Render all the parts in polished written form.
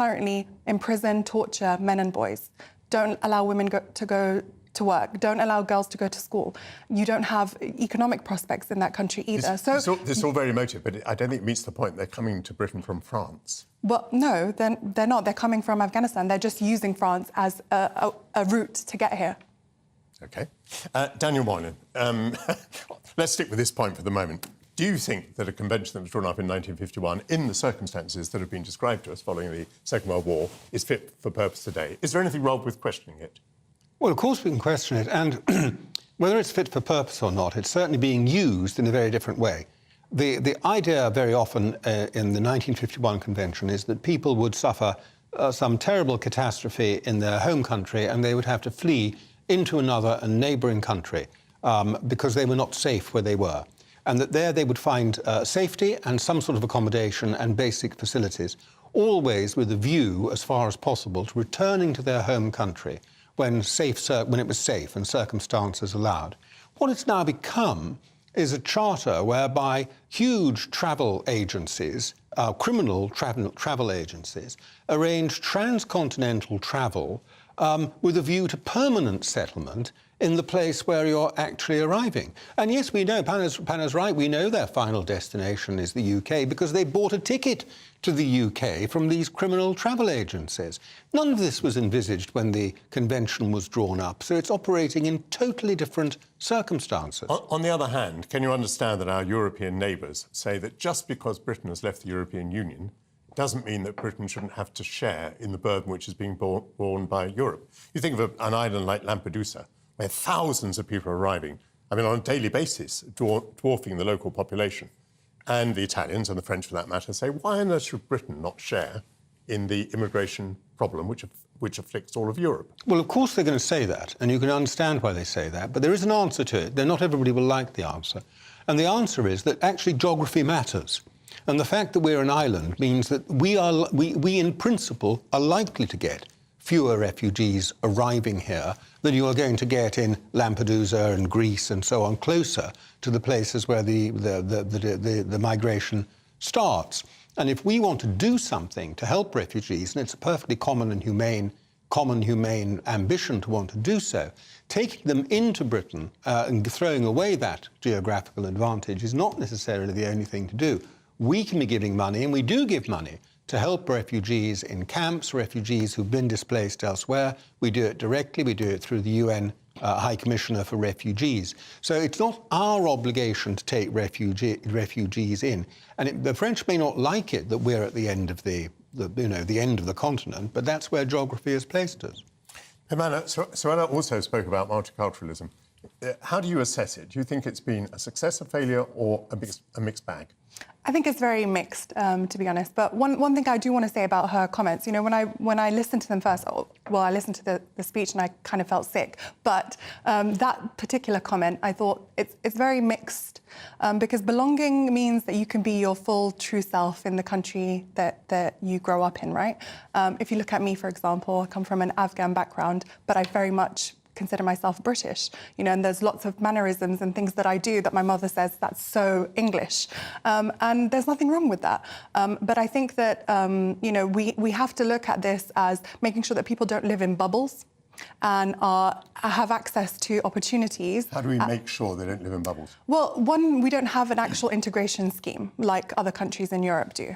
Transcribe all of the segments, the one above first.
currently imprison, torture men and boys, don't allow women to go to work, don't allow girls to go to school. You don't have economic prospects in that country either. This is all very emotive, but I don't think it meets the point. They're coming to Britain from France. Well, no, they're not. They're coming from Afghanistan. They're just using France as a route to get here. OK. Daniel Moynihan, let's stick with this point for the moment. Do you think that a convention that was drawn up in 1951, in the circumstances that have been described to us following the Second World War, is fit for purpose today? Is there anything wrong with questioning it? Well, of course we can question it, and whether it's fit for purpose or not, it's certainly being used in a very different way. The idea very often in the 1951 convention is that people would suffer some terrible catastrophe in their home country and they would have to flee into another and neighbouring country because they were not safe where they were, and that there they would find safety and some sort of accommodation and basic facilities, always with a view, as far as possible, to returning to their home country when it was safe and circumstances allowed. What it's now become is a charter whereby huge travel agencies, criminal travel agencies, arrange transcontinental travel with a view to permanent settlement in the place where you're actually arriving. And yes, we know, Panna's right, we know their final destination is the UK because they bought a ticket to the UK from these criminal travel agencies. None of this was envisaged when the convention was drawn up, so it's operating in totally different circumstances. On the other hand, can you understand that our European neighbours say that just because Britain has left the European Union doesn't mean that Britain shouldn't have to share in the burden which is being borne by Europe? You think of an island like Lampedusa, where thousands of people are arriving, I mean, on a daily basis, dwarfing the local population. And the Italians, and the French for that matter, say, why on earth should Britain not share in the immigration problem which afflicts all of Europe? Well, of course they're going to say that, and you can understand why they say that, but there is an answer to it. Not everybody will like the answer. And the answer is that actually geography matters. And the fact that we're an island means that we in principle are likely to get fewer refugees arriving here than you are going to get in Lampedusa and Greece and so on, closer to the places where the migration starts. And if we want to do something to help refugees, and it's a perfectly common and humane ambition to want to do so, taking them into Britain and throwing away that geographical advantage is not necessarily the only thing to do. We can be giving money, and we do give money, to help refugees in camps, refugees who've been displaced elsewhere. We do it directly, we do it through the UN High Commissioner for Refugees. So it's not our obligation to take refugees in. And the French may not like it that we're at the end of the end of the continent, but that's where geography has placed us. Pimana, Suella also spoke about multiculturalism. How do you assess it? Do you think it's been a success, a failure, or a mixed bag? I think it's very mixed, to be honest. But one thing I do want to say about her comments, you know, when I listened to them first, well, I listened to the speech and I kind of felt sick. But that particular comment, I thought it's very mixed because belonging means that you can be your full, true self in the country that you grow up in, right? If you look at me, for example, I come from an Afghan background, but I very much consider myself British, you know, and there's lots of mannerisms and things that I do that my mother says that's so English, and there's nothing wrong with that. But I think that you know, we have to look at this as making sure that people don't live in bubbles and have access to opportunities. How do we make sure they don't live in bubbles? Well, one, we don't have an actual integration scheme like other countries in Europe do.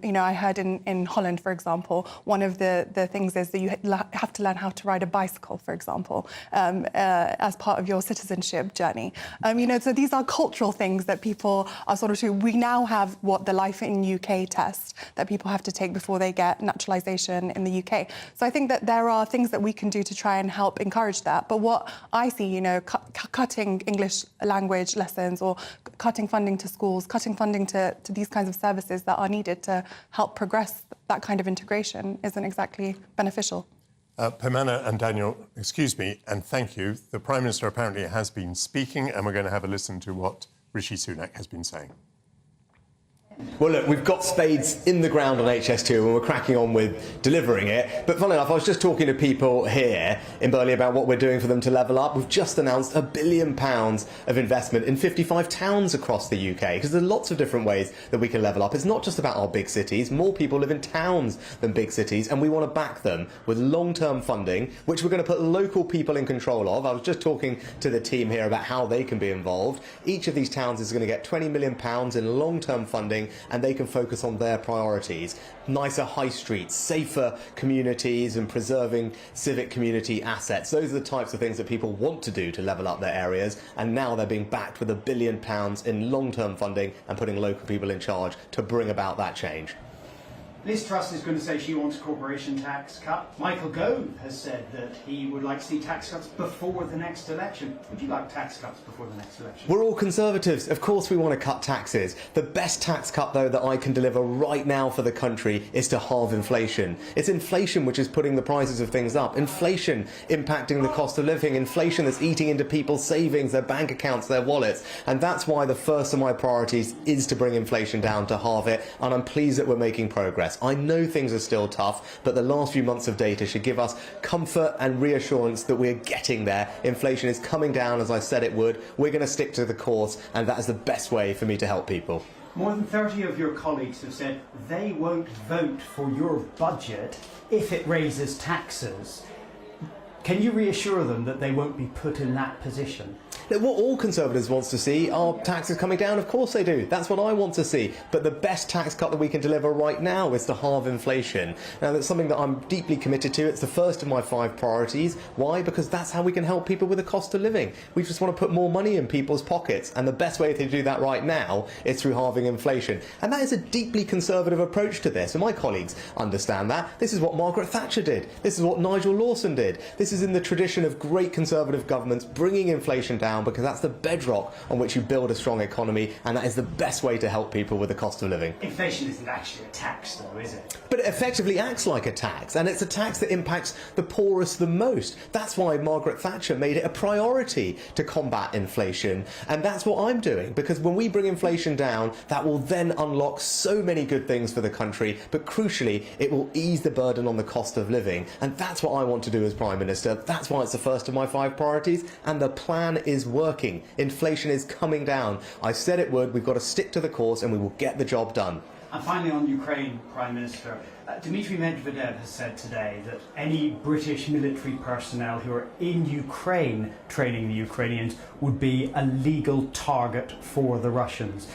You know, I heard in Holland, for example, one of the things is that you have to learn how to ride a bicycle, for example, as part of your citizenship journey. You know, so these are cultural things that people are sort of doing. We now have the Life in UK test that people have to take before they get naturalisation in the UK. So I think that there are things that we can do to try and help encourage that. But what I see, you know, cutting English language lessons or cutting funding to schools, cutting funding to these kinds of services that are needed to help progress that kind of integration isn't exactly beneficial. Pimana and Daniel, excuse me, and thank you. The Prime Minister apparently has been speaking, and we're going to have a listen to what Rishi Sunak has been saying. Well, look, we've got spades in the ground on HS2 and we're cracking on with delivering it. But funnily enough, I was just talking to people here in Burley about what we're doing for them to level up. We've just announced £1 billion of investment in 55 towns across the UK, because there's lots of different ways that we can level up. It's not just about our big cities. More people live in towns than big cities, and we want to back them with long-term funding, which we're going to put local people in control of. I was just talking to the team here about how they can be involved. Each of these towns is going to get £20 million in long-term funding, and they can focus on their priorities. Nicer high streets, safer communities, and preserving civic community assets. Those are the types of things that people want to do to level up their areas, and now they're being backed with £1 billion in long-term funding and putting local people in charge to bring about that change. Liz Truss is going to say she wants a corporation tax cut. Michael Gove has said that he would like to see tax cuts before the next election. Would you like tax cuts before the next election? We're all Conservatives. Of course we want to cut taxes. The best tax cut, though, that I can deliver right now for the country is to halve inflation. It's inflation which is putting the prices of things up. Inflation impacting the cost of living. Inflation that's eating into people's savings, their bank accounts, their wallets. And that's why the first of my priorities is to bring inflation down, to halve it. And I'm pleased that we're making progress. I know things are still tough, but the last few months of data should give us comfort and reassurance that we're getting there. Inflation is coming down, as I said it would. We're going to stick to the course, and that is the best way for me to help people. More than 30 of your colleagues have said they won't vote for your budget if it raises taxes. Can you reassure them that they won't be put in that position? What all Conservatives wants to see are taxes coming down. Of course they do. That's what I want to see. But the best tax cut that we can deliver right now is to halve inflation. Now, that's something that I'm deeply committed to. It's the first of my 5 priorities. Why? Because that's how we can help people with the cost of living. We just want to put more money in people's pockets. And the best way to do that right now is through halving inflation. And that is a deeply Conservative approach to this. And my colleagues understand that. This is what Margaret Thatcher did. This is what Nigel Lawson did. This is in the tradition of great Conservative governments bringing inflation down, because that's the bedrock on which you build a strong economy, and that is the best way to help people with the cost of living. Inflation isn't actually a tax, though, is it? But it effectively acts like a tax, and it's a tax that impacts the poorest the most. That's why Margaret Thatcher made it a priority to combat inflation, and that's what I'm doing, because when we bring inflation down, that will then unlock so many good things for the country, but crucially, it will ease the burden on the cost of living, and that's what I want to do as Prime Minister. That's why it's the first of my 5 priorities, and the plan is working. Inflation is coming down. I said it would. We've got to stick to the course, and we will get the job done. And finally, on Ukraine, Prime Minister, Dmitry Medvedev has said today that any British military personnel who are in Ukraine training the Ukrainians would be a legal target for the Russians.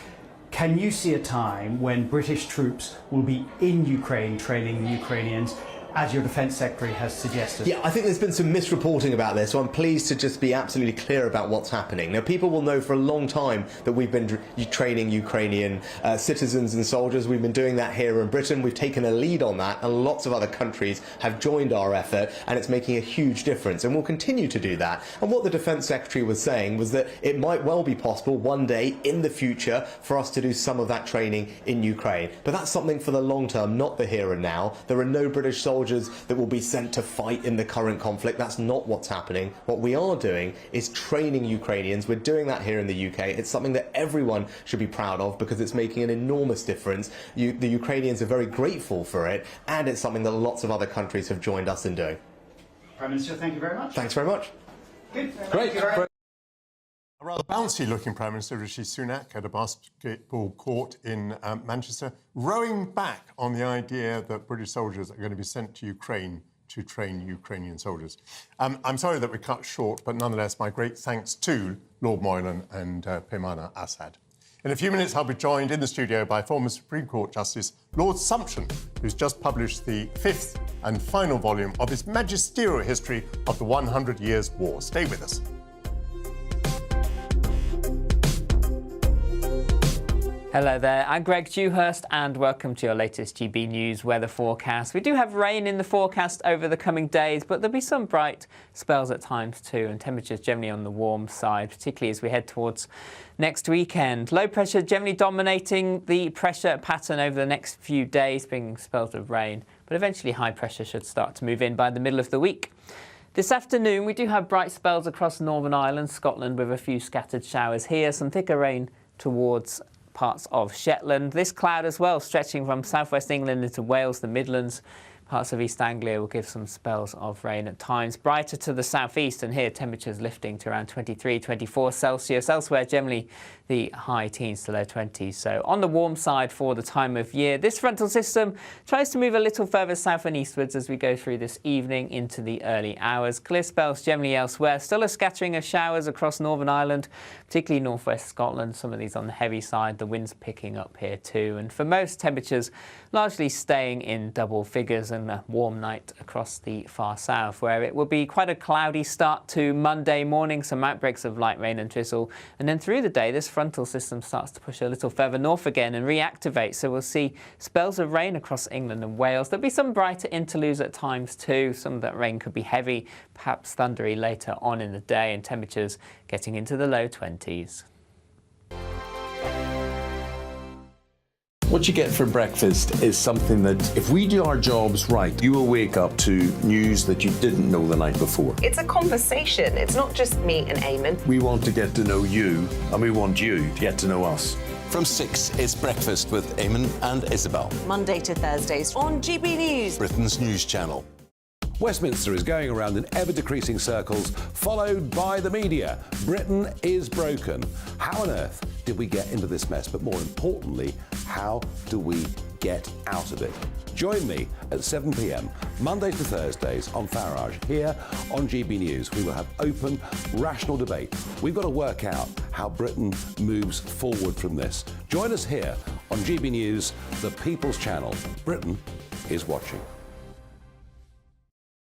Can you see a time when British troops will be in Ukraine training the Ukrainians, as your Defence Secretary has suggested? Yeah, I think there's been some misreporting about this, so I'm pleased to just be absolutely clear about what's happening. Now, people will know for a long time that we've been training Ukrainian citizens and soldiers. We've been doing that here in Britain. We've taken a lead on that, and lots of other countries have joined our effort, and it's making a huge difference, and we'll continue to do that. And what the Defence Secretary was saying was that it might well be possible one day in the future for us to do some of that training in Ukraine. But that's something for the long term, not the here and now. There are no British soldiers that will be sent to fight in the current conflict. That's not what's happening. What we are doing is training Ukrainians. We're doing that here in the UK. It's something that everyone should be proud of, because it's making an enormous difference. The Ukrainians are very grateful for it, and it's something that lots of other countries have joined us in doing. Prime Minister, thank you very much. Thanks very much. Good. Great. A rather bouncy-looking Prime Minister Rishi Sunak at a basketball court in Manchester, rowing back on the idea that British soldiers are going to be sent to Ukraine to train Ukrainian soldiers. I'm sorry that we cut short, but nonetheless, my great thanks to Lord Moylan and Peymana Assad. In a few minutes, I'll be joined in the studio by former Supreme Court Justice Lord Sumption, who's just published the 5th and final volume of his magisterial history of the 100 Years' War. Stay with us. Hello there, I'm Greg Dewhurst and welcome to your latest GB News weather forecast. We do have rain in the forecast over the coming days, but there'll be some bright spells at times too, and temperatures generally on the warm side, particularly as we head towards next weekend. Low pressure generally dominating the pressure pattern over the next few days, bringing spells of rain, but eventually high pressure should start to move in by the middle of the week. This afternoon we do have bright spells across Northern Ireland, Scotland, with a few scattered showers here, some thicker rain towards parts of Shetland. This cloud as well stretching from southwest England into Wales, the Midlands. Parts of East Anglia will give some spells of rain at times. Brighter to the southeast, and here temperatures lifting to around 23, 24 Celsius. Elsewhere, generally the high teens to low 20s. So on the warm side for the time of year. This frontal system tries to move a little further south and eastwards as we go through this evening into the early hours. Clear spells generally elsewhere. Still a scattering of showers across Northern Ireland, particularly northwest Scotland. Some of these on the heavy side. The wind's picking up here too. And for most, temperatures largely staying in double figures, and a warm night across the far south, where it will be quite a cloudy start to Monday morning. Some outbreaks of light rain and drizzle. And then through the day, this frontal system starts to push a little further north again and reactivate. So we'll see spells of rain across England and Wales. There'll be some brighter interludes at times too. Some of that rain could be heavy, perhaps thundery later on in the day, and temperatures getting into the low 20s. What you get for breakfast is something that, if we do our jobs right, you will wake up to news that you didn't know the night before. It's a conversation. It's not just me and Eamon. We want to get to know you, and we want you to get to know us. From 6, it's Breakfast with Eamon and Isabel. Monday to Thursdays on GB News, Britain's news channel. Westminster is going around in ever-decreasing circles, followed by the media. Britain is broken. How on earth did we get into this mess? But more importantly, how do we get out of it? Join me at 7 p.m, Mondays to Thursdays on Farage, here on GB News. We will have open, rational debate. We've got to work out how Britain moves forward from this. Join us here on GB News, the People's Channel. Britain is watching.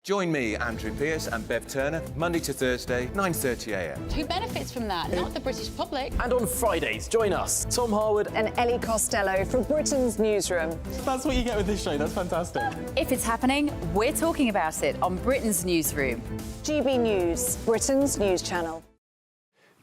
Join me, Andrew Pearce and Bev Turner, Monday to Thursday, 9:30 a.m. Who benefits from that? Not the British public. And on Fridays, join us, Tom Harwood and Ellie Costello from Britain's Newsroom. That's what you get with this show. That's fantastic. If it's happening, we're talking about it on Britain's Newsroom. GB News, Britain's news channel.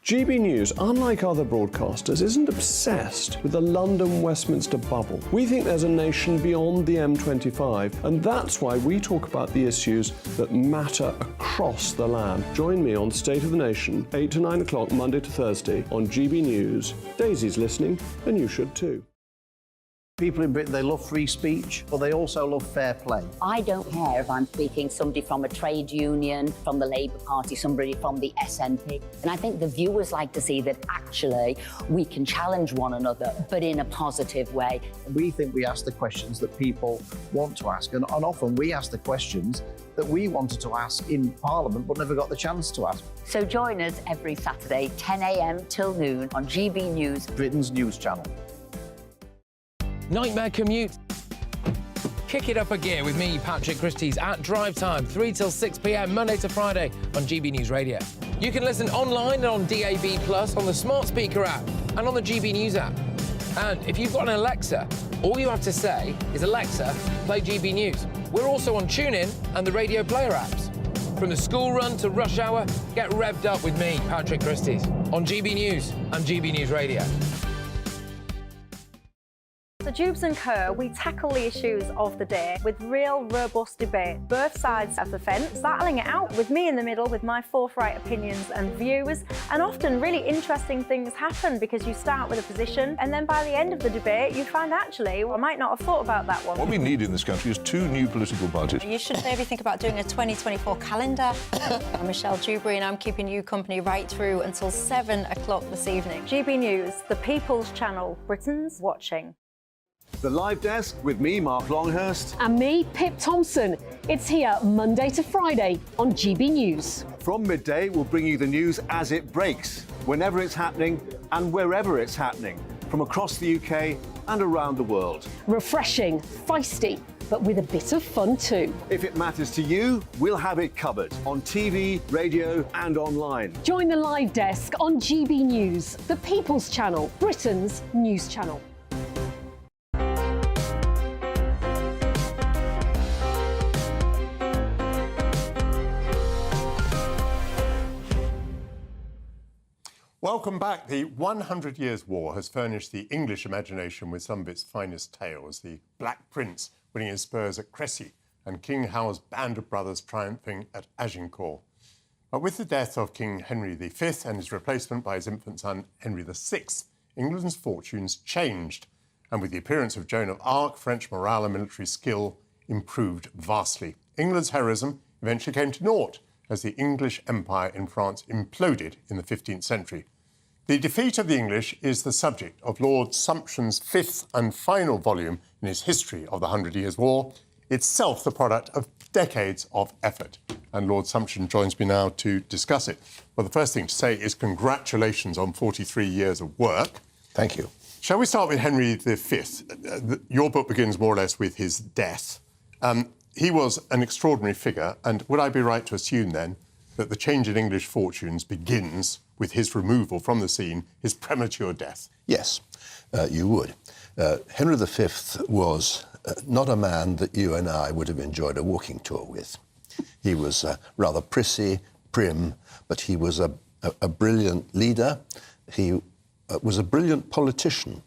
GB News, unlike other broadcasters, isn't obsessed with the London-Westminster bubble. We think there's a nation beyond the M25, and that's why we talk about the issues that matter across the land. Join me on State of the Nation, 8 to 9 o'clock, Monday to Thursday, on GB News. Daisy's listening, and you should too. People in Britain, they love free speech, but they also love fair play. I don't care if I'm speaking somebody from a trade union, from the Labour Party, somebody from the SNP. And I think the viewers like to see that actually we can challenge one another, but in a positive way. We think we ask the questions that people want to ask, and often we ask the questions that we wanted to ask in Parliament but never got the chance to ask. So join us every Saturday, 10 a.m. till noon on GB News, Britain's news channel. Nightmare commute. Kick it up a gear with me, Patrick Christie's, at Drive Time, 3 till 6 p.m, Monday to Friday on GB News Radio. You can listen online and on DAB+, on the smart speaker app, and on the GB News app. And if you've got an Alexa, all you have to say is, Alexa, play GB News. We're also on TuneIn and the Radio Player apps. From the school run to rush hour, get revved up with me, Patrick Christie's, on GB News and GB News Radio. So Jubes and Kerr, we tackle the issues of the day with real robust debate, both sides of the fence, battling it out with me in the middle with my forthright opinions and views. And often really interesting things happen because you start with a position and then by the end of the debate you find actually, well, I might not have thought about that one. What we need in this country is 2 new political parties. You should maybe think about doing a 2024 calendar. I'm Michelle Dewberry and I'm keeping you company right through until 7 o'clock this evening. GB News, the People's Channel, Britain's watching. The Live Desk with me, Mark Longhurst. And me, Pip Thompson. It's here Monday to Friday on GB News. From midday, we'll bring you the news as it breaks, whenever it's happening and wherever it's happening, from across the UK and around the world. Refreshing, feisty, but with a bit of fun too. If it matters to you, we'll have it covered on TV, radio and online. Join the Live Desk on GB News, the People's Channel, Britain's news channel. Welcome back. The 100 Years' War has furnished the English imagination with some of its finest tales. The Black Prince winning his spurs at Crécy and King How's band of brothers triumphing at Agincourt. But with the death of King Henry V and his replacement by his infant son Henry VI England's fortunes changed. And with the appearance of Joan of Arc, French morale and military skill improved vastly. England's heroism eventually came to naught as the English Empire in France imploded in the 15th century. The defeat of the English is the subject of Lord Sumption's fifth and final volume in his history of the 100 Years' War, itself the product of decades of effort. And Lord Sumption joins me now to discuss it. Well, the first thing to say is congratulations on 43 years of work. Thank you. Shall we start with Henry V? Your book begins more or less with his death. He was an extraordinary figure, and would I be right to assume then that the change in English fortunes begins with his removal from the scene, his premature death? Yes, you would. Henry V was not a man that you and I would have enjoyed a walking tour with. He was rather prissy, prim, but he was a brilliant leader. He was a brilliant politician.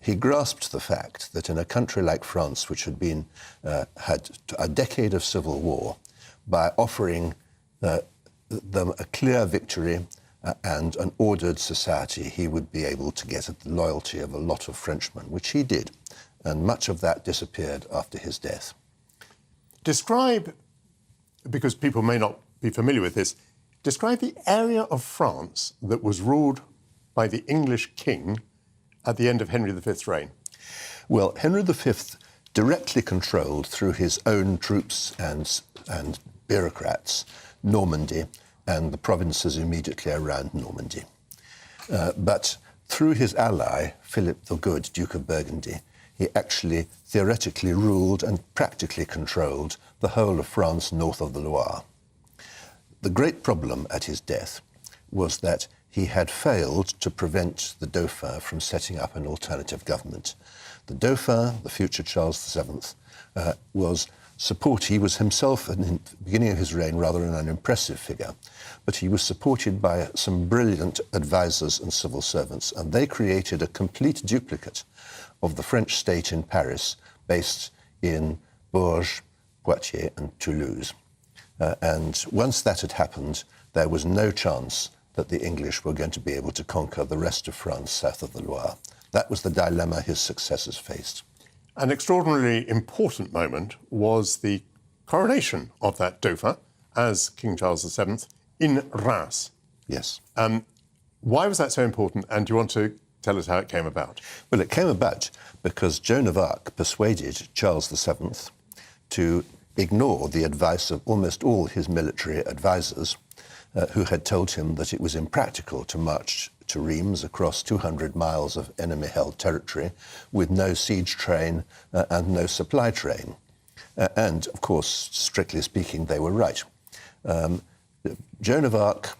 He grasped the fact that in a country like France, which had a decade of civil war, by offering them a clear victory and an ordered society, he would be able to get at the loyalty of a lot of Frenchmen, which he did. And much of that disappeared after his death. Describe, because people may not be familiar with this, describe the area of France that was ruled by the English king at the end of Henry V's reign. Well, Henry V directly controlled through his own troops and bureaucrats Normandy and the provinces immediately around Normandy. But through his ally, Philip the Good, Duke of Burgundy, he actually theoretically ruled and practically controlled the whole of France north of the Loire. The great problem at his death was that he had failed to prevent the Dauphin from setting up an alternative government. The Dauphin, the future Charles VII, he was himself, in the beginning of his reign, rather an unimpressive figure, but he was supported by some brilliant advisors and civil servants, and they created a complete duplicate of the French state in Paris, based in Bourges, Poitiers, and Toulouse. And once that had happened, there was no chance that the English were going to be able to conquer the rest of France south of the Loire. That was the dilemma his successors faced. An extraordinarily important moment was the coronation of that Dauphin as King Charles VII in Reims. Yes. Why was that so important, and do you want to tell us how it came about? Well, it came about because Joan of Arc persuaded Charles VII to ignore the advice of almost all his military advisors, who had told him that it was impractical to march to Reims across 200 miles of enemy-held territory with no siege train and no supply train. And, of course, strictly speaking, they were right. Joan of Arc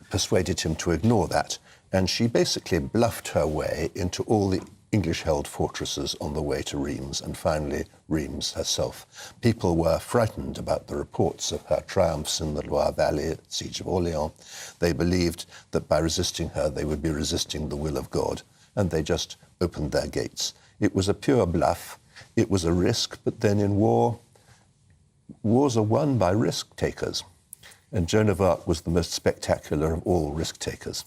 persuaded him to ignore that, and she basically bluffed her way into all the English-held fortresses on the way to Reims, and finally Reims herself. People were frightened about the reports of her triumphs in the Loire Valley at the Siege of Orleans. They believed that by resisting her, they would be resisting the will of God, and they just opened their gates. It was a pure bluff. It was a risk, but then in war, wars are won by risk-takers, and Joan of Arc was the most spectacular of all risk-takers.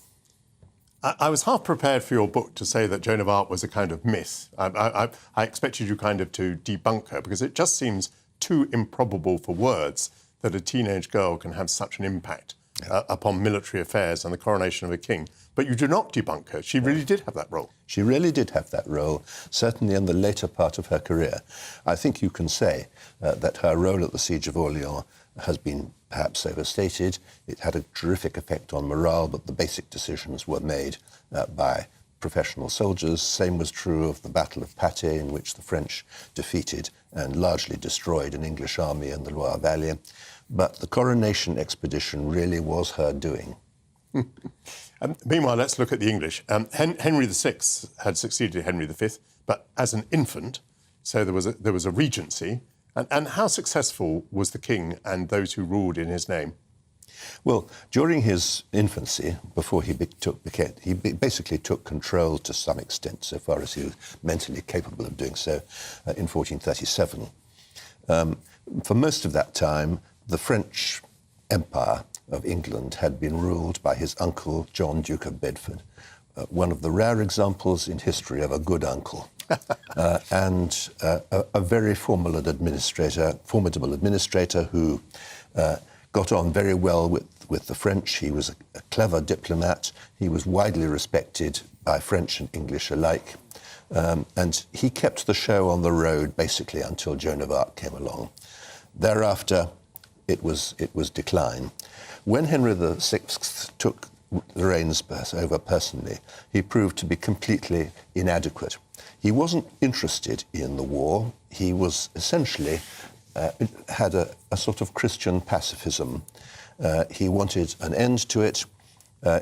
I was half prepared for your book to say that Joan of Arc was a kind of myth. I expected you kind of to debunk her, because it just seems too improbable for words that a teenage girl can have such an impact upon military affairs and the coronation of a king. But you do not debunk her. She really did have that role. She really did have that role, certainly in the later part of her career. I think you can say that her role at the Siege of Orleans has been perhaps overstated. It had a terrific effect on morale, but the basic decisions were made by professional soldiers. Same was true of the Battle of Patay, in which the French defeated and largely destroyed an English army in the Loire Valley. But the coronation expedition really was her doing. Meanwhile, let's look at the English. Henry VI had succeeded Henry V, but as an infant, so there was a regency. And how successful was the king and those who ruled in his name? Well, during his infancy, before he basically took control to some extent, so far as he was mentally capable of doing so, in 1437. For most of that time, the French Empire of England had been ruled by his uncle, John, Duke of Bedford. one of the rare examples in history of a good uncle. And a very formidable administrator who got on very well with the French. He was a clever diplomat. He was widely respected by French and English alike. And he kept the show on the road basically until Joan of Arc came along. Thereafter, it was decline. When Henry VI took the reins over personally, he proved to be completely inadequate. He wasn't interested in the war. He was essentially had a sort of Christian pacifism. He wanted an end to it.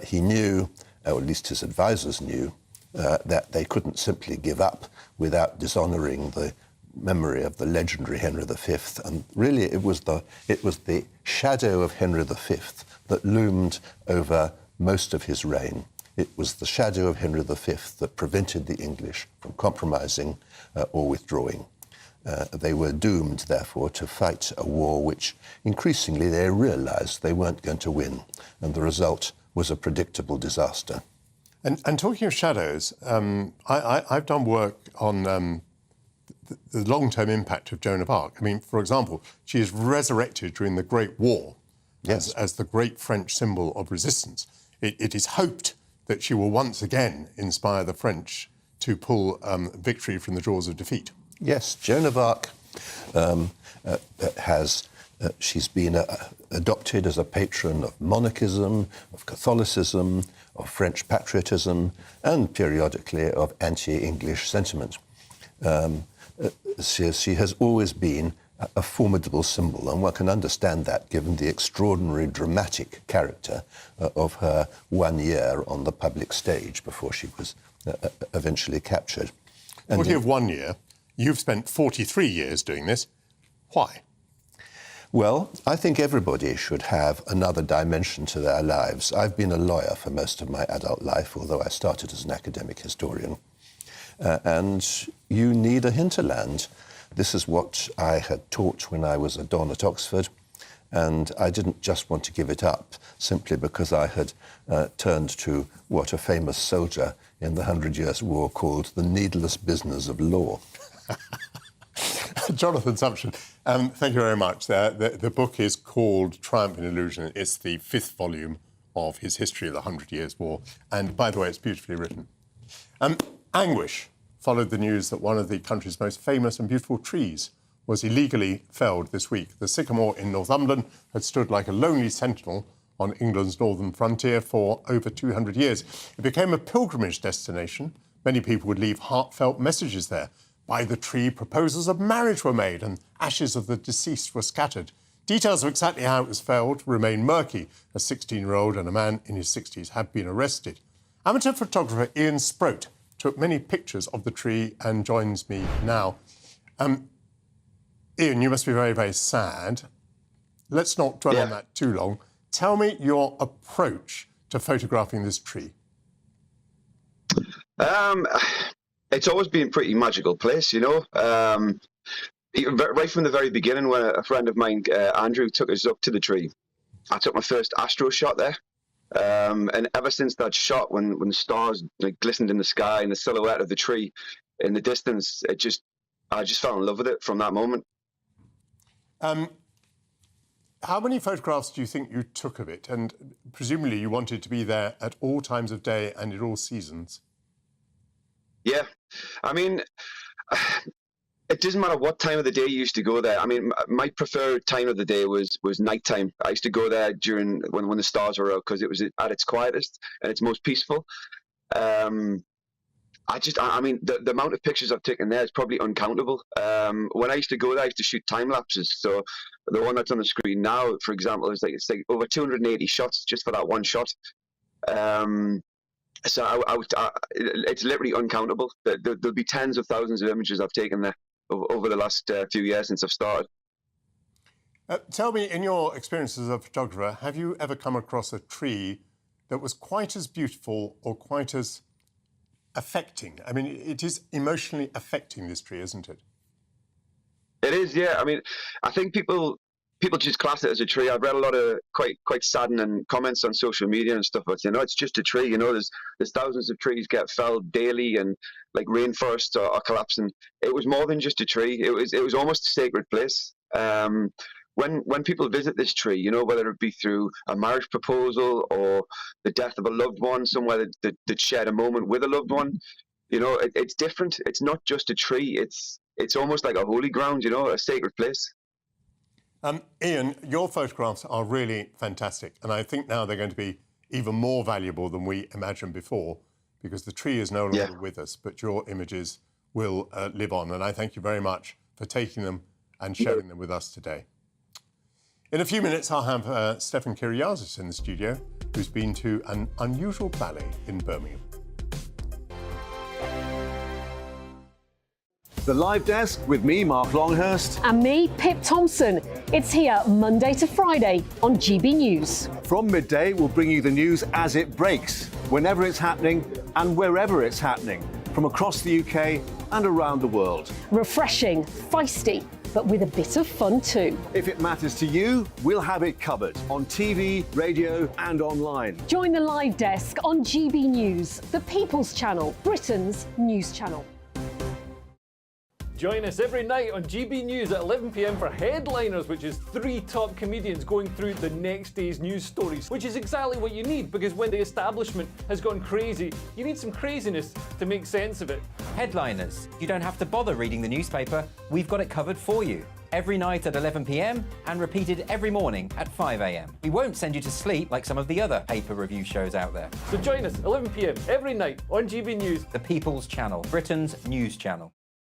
He knew, or at least his advisors knew, that they couldn't simply give up without dishonouring the memory of the legendary Henry V. And really, it was the shadow of Henry V that loomed over most of his reign. It was the shadow of Henry V that prevented the English from compromising or withdrawing. They were doomed, therefore, to fight a war which increasingly they realised they weren't going to win, and the result was a predictable disaster. And talking of shadows, I've done work on the long-term impact of Joan of Arc. I mean, for example, she is resurrected during the Great War as the great French symbol of resistance. It is hoped that she will once again inspire the French to pull victory from the jaws of defeat. Yes, Joan of Arc she's been adopted as a patron of monarchism, of Catholicism, of French patriotism, and periodically of anti-English sentiment. She has always been a formidable symbol, and one can understand that given the extraordinary dramatic character of her 1 year on the public stage before she was eventually captured. And talking of 1 year, you've spent 43 years doing this. Why? Well, I think everybody should have another dimension to their lives. I've been a lawyer for most of my adult life, although I started as an academic historian. And you need a hinterland. This is what I had taught when I was a Don at Oxford, and I didn't just want to give it up simply because I had turned to what a famous soldier in the 100 Years' War called the needless business of law. Jonathan Sumption, thank you very much. The book is called Triumph in Illusion. It's the 5th volume of his history of the 100 Years' War. And by the way, it's beautifully written. Anguish followed the news that one of the country's most famous and beautiful trees was illegally felled this week. The sycamore in Northumberland had stood like a lonely sentinel on England's northern frontier for over 200 years. It became a pilgrimage destination. Many people would leave heartfelt messages there. By the tree, proposals of marriage were made and ashes of the deceased were scattered. Details of exactly how it was felled remain murky. A 16-year-old and a man in his 60s have been arrested. Amateur photographer Ian Sproat took many pictures of the tree and joins me now. Ian, you must be very, very sad. Let's not dwell on that too long. Tell me your approach to photographing this tree. It's always been a pretty magical place, you know. Right from the very beginning, when a friend of mine, Andrew, took us up to the tree, I took my first astro shot there. And ever since that shot, when the stars glistened in the sky and the silhouette of the tree in the distance, I just fell in love with it from that moment. How many photographs do you think you took of it? And presumably you wanted to be there at all times of day and in all seasons. Yeah, I mean, it doesn't matter what time of the day you used to go there. I mean, my preferred time of the day was nighttime. I used to go there during when the stars were out because it was at its quietest and its most peaceful. I mean, the amount of pictures I've taken there is probably uncountable. When I used to go there, I used to shoot time lapses. So the one that's on the screen now, for example, it's like over 280 shots just for that one shot. So it's literally uncountable. There'll be tens of thousands of images I've taken there over the last few years since I've started. Tell me, in your experience as a photographer, have you ever come across a tree that was quite as beautiful or quite as affecting? I mean, it is emotionally affecting, this tree, isn't it? It is, yeah. I mean, I think people people just class it as a tree. I've read a lot of quite saddening comments on social media and stuff, but it's just a tree. There's thousands of trees get felled daily, and like rainforests are collapsing. It was more than just a tree. It was almost a sacred place. When people visit this tree, whether it be through a marriage proposal or the death of a loved one, somewhere that shared a moment with a loved one, it's different. It's not just a tree. It's almost like a holy ground, a sacred place. Ian, your photographs are really fantastic, and I think now they're going to be even more valuable than we imagined before, because the tree is no longer with us, but your images will live on. And I thank you very much for taking them and sharing them with us today. In a few minutes, I'll have Stefan Kyriazis in the studio, who's been to an unusual ballet in Birmingham. The Live Desk with me, Mark Longhurst. And me, Pip Thompson. It's here Monday to Friday on GB News. From midday, we'll bring you the news as it breaks, whenever it's happening and wherever it's happening, from across the UK and around the world. Refreshing, feisty, but with a bit of fun too. If it matters to you, we'll have it covered on TV, radio and online. Join the Live Desk on GB News, the People's Channel, Britain's news channel. Join us every night on GB News at 11 p.m. for Headliners, which is 3 top comedians going through the next day's news stories, which is exactly what you need, because when the establishment has gone crazy, you need some craziness to make sense of it. Headliners. You don't have to bother reading the newspaper. We've got it covered for you. Every night at 11 p.m. and repeated every morning at 5 a.m. We won't send you to sleep like some of the other paper review shows out there. So join us 11 p.m. every night on GB News. The People's Channel, Britain's news channel.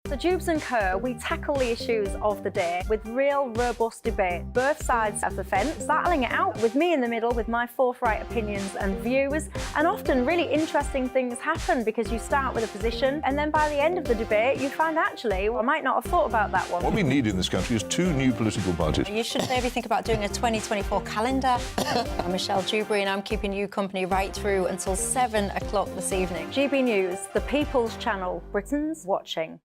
So Jubes and Kerr, we tackle the issues of the day with real robust debate, both sides of the fence, battling it out with me in the middle with my forthright opinions and views. And often really interesting things happen because you start with a position and then by the end of the debate you find actually, I might not have thought about that one. What we need in this country is 2 new political parties. You should maybe think about doing a 2024 calendar. I'm Michelle Dewberry and I'm keeping you company right through until 7 o'clock this evening. GB News, the People's Channel, Britain's watching.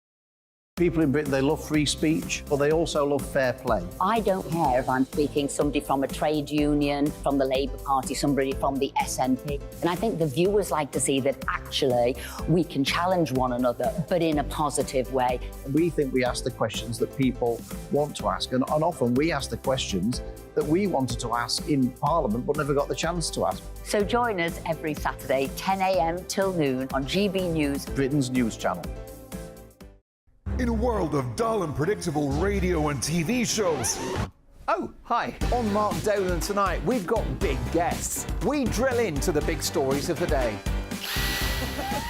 People in Britain, they love free speech, but they also love fair play. I don't care if I'm speaking somebody from a trade union, from the Labour Party, somebody from the SNP. And I think the viewers like to see that actually we can challenge one another, but in a positive way. We think we ask the questions that people want to ask, and often we ask the questions that we wanted to ask in Parliament but never got the chance to ask. So join us every Saturday, 10 a.m. till noon on GB News, Britain's news channel. In a world of dull and predictable radio and TV shows. Oh, hi. On Mark Dolan tonight, we've got big guests. We drill into the big stories of the day.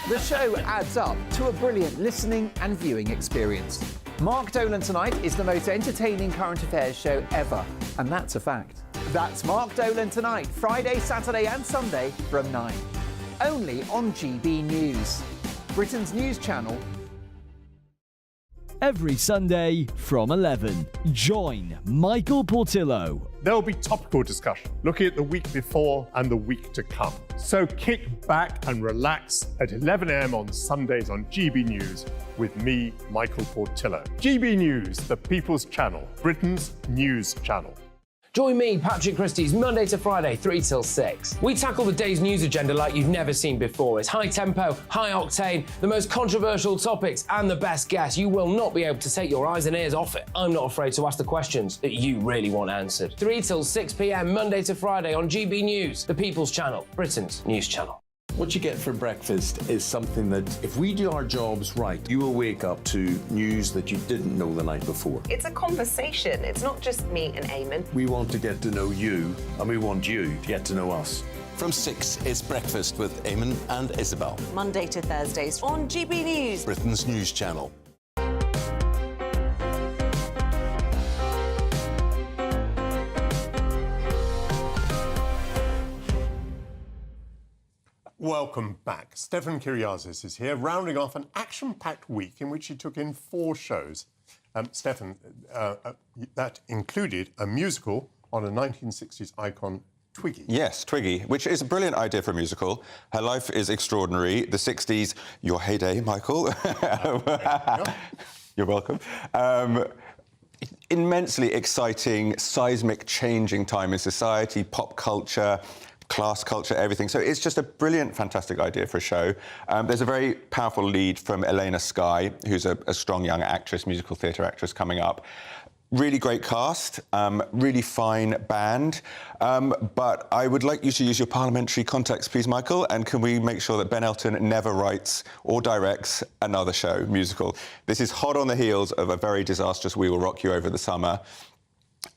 The show adds up to a brilliant listening and viewing experience. Mark Dolan Tonight is the most entertaining current affairs show ever, and that's a fact. That's Mark Dolan Tonight, Friday, Saturday and Sunday from 9. Only on GB News, Britain's news channel. Every Sunday from 11, join Michael Portillo. There'll be topical discussion, looking at the week before and the week to come. So kick back and relax at 11 a.m. on Sundays on GB News with me, Michael Portillo. GB News, the People's Channel, Britain's news channel. Join me, Patrick Christie's, Monday to Friday, 3 till 6. We tackle the day's news agenda like you've never seen before. It's high tempo, high octane, the most controversial topics, and the best guests. You will not be able to take your eyes and ears off it. I'm not afraid to ask the questions that you really want answered. 3 till 6 p.m, Monday to Friday on GB News, the People's Channel, Britain's news channel. What you get for breakfast is something that, if we do our jobs right, you will wake up to news that you didn't know the night before. It's a conversation. It's not just me and Eamon. We want to get to know you, and we want you to get to know us. From 6, it's Breakfast with Eamon and Isabel. Monday to Thursdays on GB News, Britain's news channel. Welcome back. Stefan Kyriazis is here, rounding off an action-packed week in which he took in 4 shows. Stefan, that included a musical on a 1960s icon, Twiggy. Yes, Twiggy, which is a brilliant idea for a musical. Her life is extraordinary. The 60s, your heyday, Michael. You're welcome. immensely exciting, seismic changing time in society, pop culture, class culture, everything. So it's just a brilliant, fantastic idea for a show. There's a very powerful lead from Elena Skye, who's a strong young actress, musical theatre actress coming up. Really great cast, really fine band. But I would like you to use your parliamentary contacts, please, Michael, and can we make sure that Ben Elton never writes or directs another show, musical? This is hot on the heels of a very disastrous We Will Rock You Over the Summer.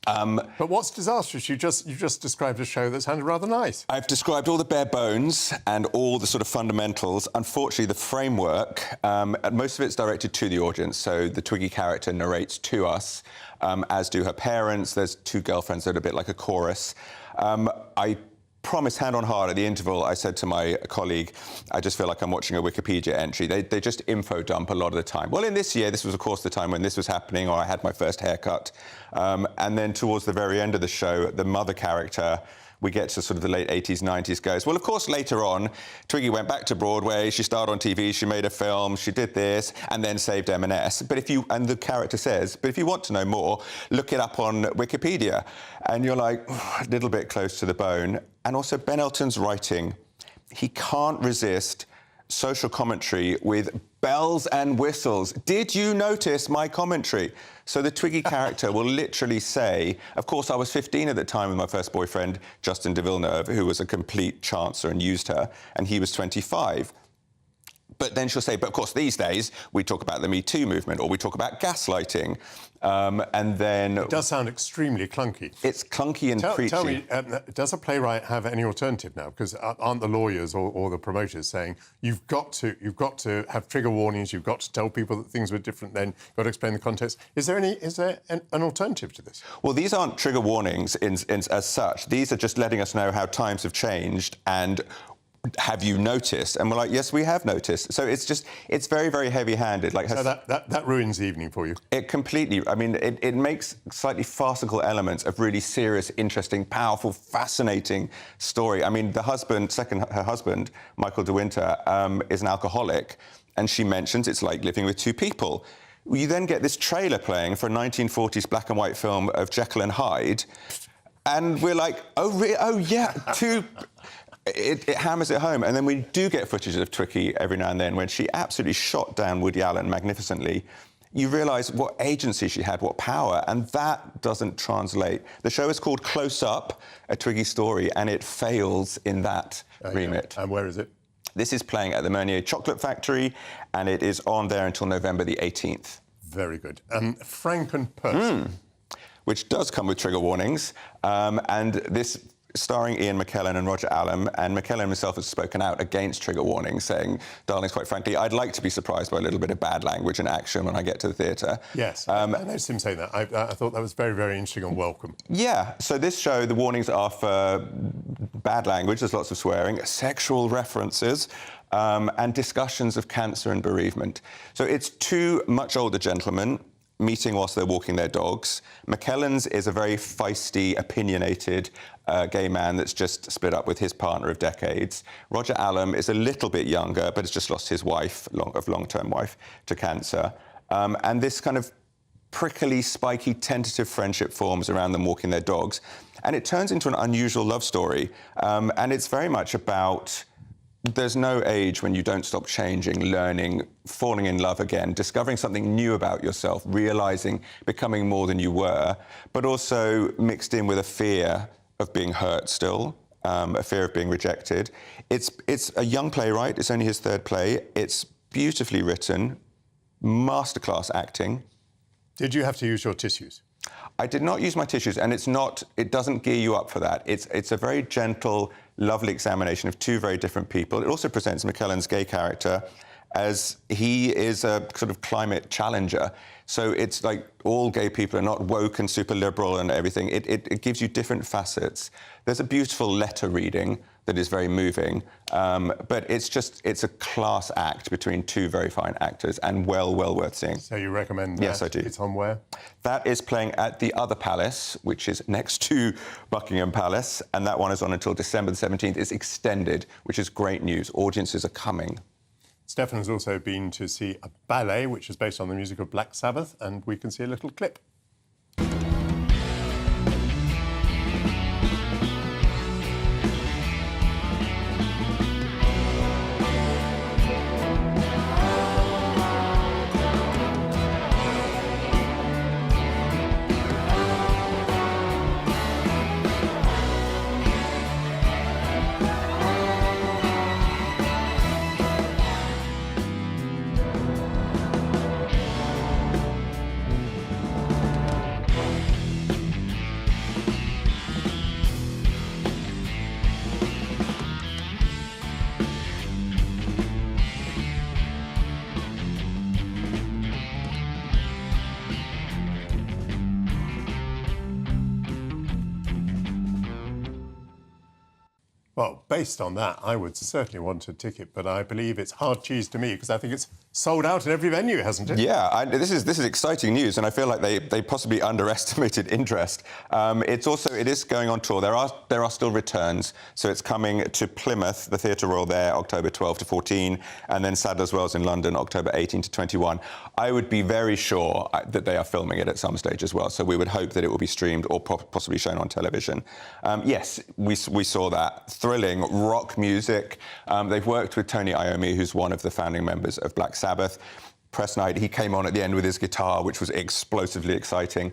But what's disastrous? You've just described a show that sounded rather nice. I've described all the bare bones and all the sort of fundamentals. Unfortunately, the framework, most of it's directed to the audience, so the Twiggy character narrates to us, as do her parents. There's two girlfriends that are a bit like a chorus. I promise, hand on heart, at the interval, I said to my colleague, I just feel like I'm watching a Wikipedia entry. They just info dump a lot of the time. Well, in this year, this was, of course, the time when this was happening, or I had my first haircut. And then towards the very end of the show, the mother character, we get to sort of the late 80s, 90s, goes, well, of course, later on, Twiggy went back to Broadway, she starred on TV, she made a film, she did this, and then saved M&S. But if you, and the character says, but if you want to know more, look it up on Wikipedia. And you're like, a little bit close to the bone. And also Ben Elton's writing, he can't resist social commentary with bells and whistles. Did you notice my commentary? So the Twiggy character will literally say, of course, I was 15 at the time with my first boyfriend, Justin de Villeneuve, who was a complete chancer and used her, and he was 25. But then she'll say, but of course, these days, we talk about the Me Too movement, or we talk about gaslighting. And then... It does sound extremely clunky. It's clunky and preachy. Tell me, does a playwright have any alternative now? Because aren't the lawyers or the promoters saying, you've got to have trigger warnings, you've got to tell people that things were different then, you've got to explain the context. Is there an alternative to this? Well, these aren't trigger warnings as such. These are just letting us know how times have changed and have you noticed? And we're like, yes, we have noticed. So it's very, very heavy-handed. Like, so that ruins the evening for you? It completely, I mean, it makes slightly farcical elements of really serious, interesting, powerful, fascinating story. I mean, her husband, Michael de Winter, is an alcoholic, and she mentions it's like living with two people. You then get this trailer playing for a 1940s black and white film of Jekyll and Hyde, and we're like, oh yeah, two... It hammers it home. And then we do get footage of Twiggy every now and then when she absolutely shot down Woody Allen magnificently. You realise what agency she had, what power, and that doesn't translate. The show is called Close Up, a Twiggy story, and it fails in that remit. Yeah. And where is it? This is playing at the Meunier Chocolate Factory, and it is on there until November the 18th. Very good. Frankenperson. Which does come with trigger warnings, and this... starring Ian McKellen and Roger Allam, and McKellen himself has spoken out against trigger warnings, saying, darlings, quite frankly, I'd like to be surprised by a little bit of bad language and action when I get to the theatre. Yes, I noticed him say that. I thought that was very, very interesting and welcome. Yeah, so this show, the warnings are for bad language, there's lots of swearing, sexual references, and discussions of cancer and bereavement. So it's two much older gentlemen meeting whilst they're walking their dogs. McKellen's is a very feisty, opinionated gay man that's just split up with his partner of decades. Roger Allam is a little bit younger, but has just lost his wife, long-term wife, to cancer. And this kind of prickly, spiky, tentative friendship forms around them walking their dogs. And it turns into an unusual love story. And it's very much about... There's no age when you don't stop changing, learning, falling in love again, discovering something new about yourself, realising, becoming more than you were, but also mixed in with a fear of being hurt still, a fear of being rejected. It's a young playwright. It's only his third play. It's beautifully written, masterclass acting. Did you have to use your tissues? I did not use my tissues, and it doesn't gear you up for that. It's a very gentle, lovely examination of two very different people. It also presents McKellen's gay character as he is a sort of climate challenger. So it's like all gay people are not woke and super liberal and everything. It gives you different facets. There's a beautiful letter reading that is very moving, but it's a class act between two very fine actors and well worth seeing. So you recommend that? Yes, I do. It's on where? That is playing at the Other Palace, which is next to Buckingham Palace, and that one is on until December the 17th. It's extended, which is great news. Audiences are coming. Stefan has also been to see a ballet, which is based on the music of Black Sabbath, and we can see a little clip. Well, based on that, I would certainly want a ticket, but I believe it's hard cheese to me because I think it's sold out at every venue, hasn't it? Yeah, this is exciting news, and I feel like they possibly underestimated interest. It is going on tour. There are still returns, so it's coming to Plymouth, the Theatre Royal there, October 12 to 14, and then Sadler's Wells in London, October 18 to 21. I would be very sure that they are filming it at some stage as well, so we would hope that it will be streamed or possibly shown on television. Yes, we saw that. Thrilling rock music. They've worked with Tony Iommi, who's one of the founding members of Black Sabbath. Press night, he came on at the end with his guitar, which was explosively exciting.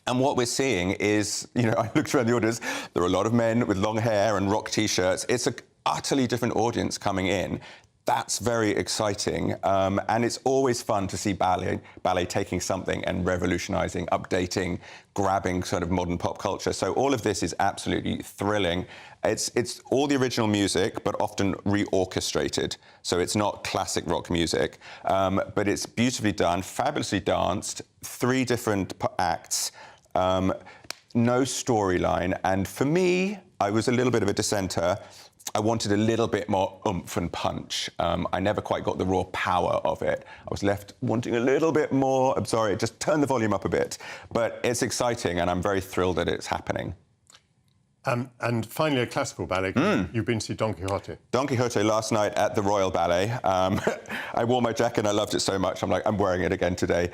And what we're seeing is, I looked around the audience, there are a lot of men with long hair and rock T-shirts. It's an utterly different audience coming in. That's very exciting, and it's always fun to see ballet taking something and revolutionising, updating, grabbing sort of modern pop culture. So all of this is absolutely thrilling. It's all the original music, but often re-orchestrated. So it's not classic rock music, but it's beautifully done, fabulously danced, 3 different acts, no storyline. And for me, I was a little bit of a dissenter. I wanted a little bit more oomph and punch. I never quite got the raw power of it. I was left wanting a little bit more. I'm sorry, just turn the volume up a bit. But it's exciting, and I'm very thrilled that it's happening. And finally, a classical ballet. You've been to see Don Quixote. Don Quixote last night at the Royal Ballet. I wore my jacket and I loved it so much. I'm wearing it again today.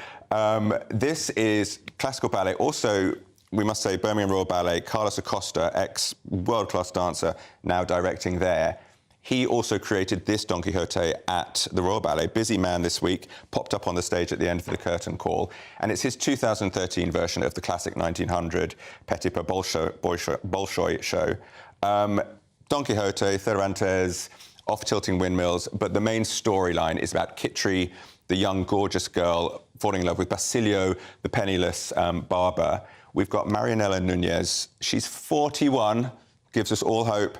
This is classical ballet. Also, we must say, Birmingham Royal Ballet, Carlos Acosta, ex-world-class dancer, now directing there. He also created this Don Quixote at the Royal Ballet. Busy man this week, popped up on the stage at the end of the curtain call. And it's his 2013 version of the classic 1900 Petit peu Bolshoi show. Don Quixote, Cervantes, off-tilting windmills, but the main storyline is about Kitri, the young, gorgeous girl, falling in love with Basilio, the penniless barber. We've got Marianela Nunez. She's 41, gives us all hope.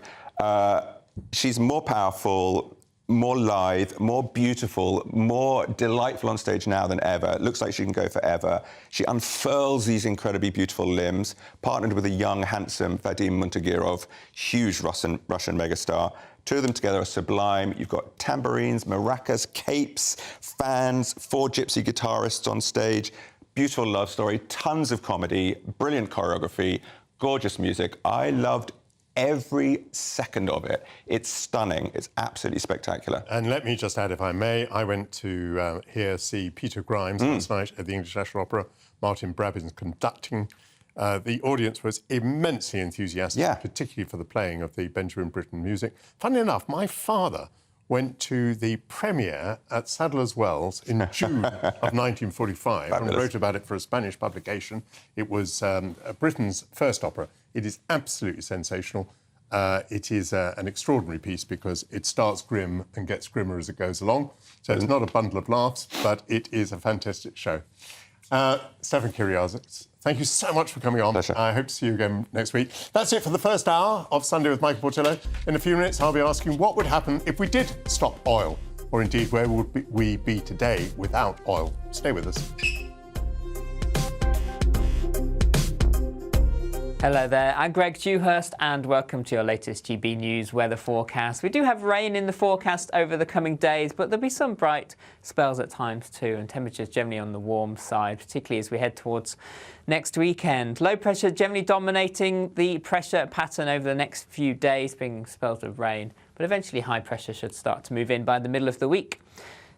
She's more powerful, more lithe, more beautiful, more delightful on stage now than ever. Looks like she can go forever. She unfurls these incredibly beautiful limbs, partnered with a young, handsome Vadim Muntagirov, huge Russian megastar. 2 of them together are sublime. You've got tambourines, maracas, capes, fans, 4 gypsy guitarists on stage. Beautiful love story, tons of comedy, brilliant choreography, gorgeous music. I loved every second of it. It's stunning. It's absolutely spectacular. And let me just add, if I may, I went to see Peter Grimes last night at the English National Opera. Martin Brabbins conducting. The audience was immensely enthusiastic, particularly for the playing of the Benjamin Britten music. Funnily enough, my father went to the premiere at Sadler's Wells in June of 1945 and wrote about it for a Spanish publication. It was Britain's first opera. It is absolutely sensational. It is an extraordinary piece because it starts grim and gets grimmer as it goes along. So it's not a bundle of laughs, but it is a fantastic show. Stefan Kyriazis, thank you so much for coming on. Pleasure. I hope to see you again next week. That's it for the first hour of Sunday with Michael Portillo. In a few minutes, I'll be asking what would happen if we did stop oil, or indeed where would we be today without oil. Stay with us. Hello there, I'm Greg Dewhurst and welcome to your latest GB News weather forecast. We do have rain in the forecast over the coming days, but there'll be some bright spells at times too, and temperatures generally on the warm side, particularly as we head towards next weekend. Low pressure generally dominating the pressure pattern over the next few days, bringing spells of rain, but eventually high pressure should start to move in by the middle of the week.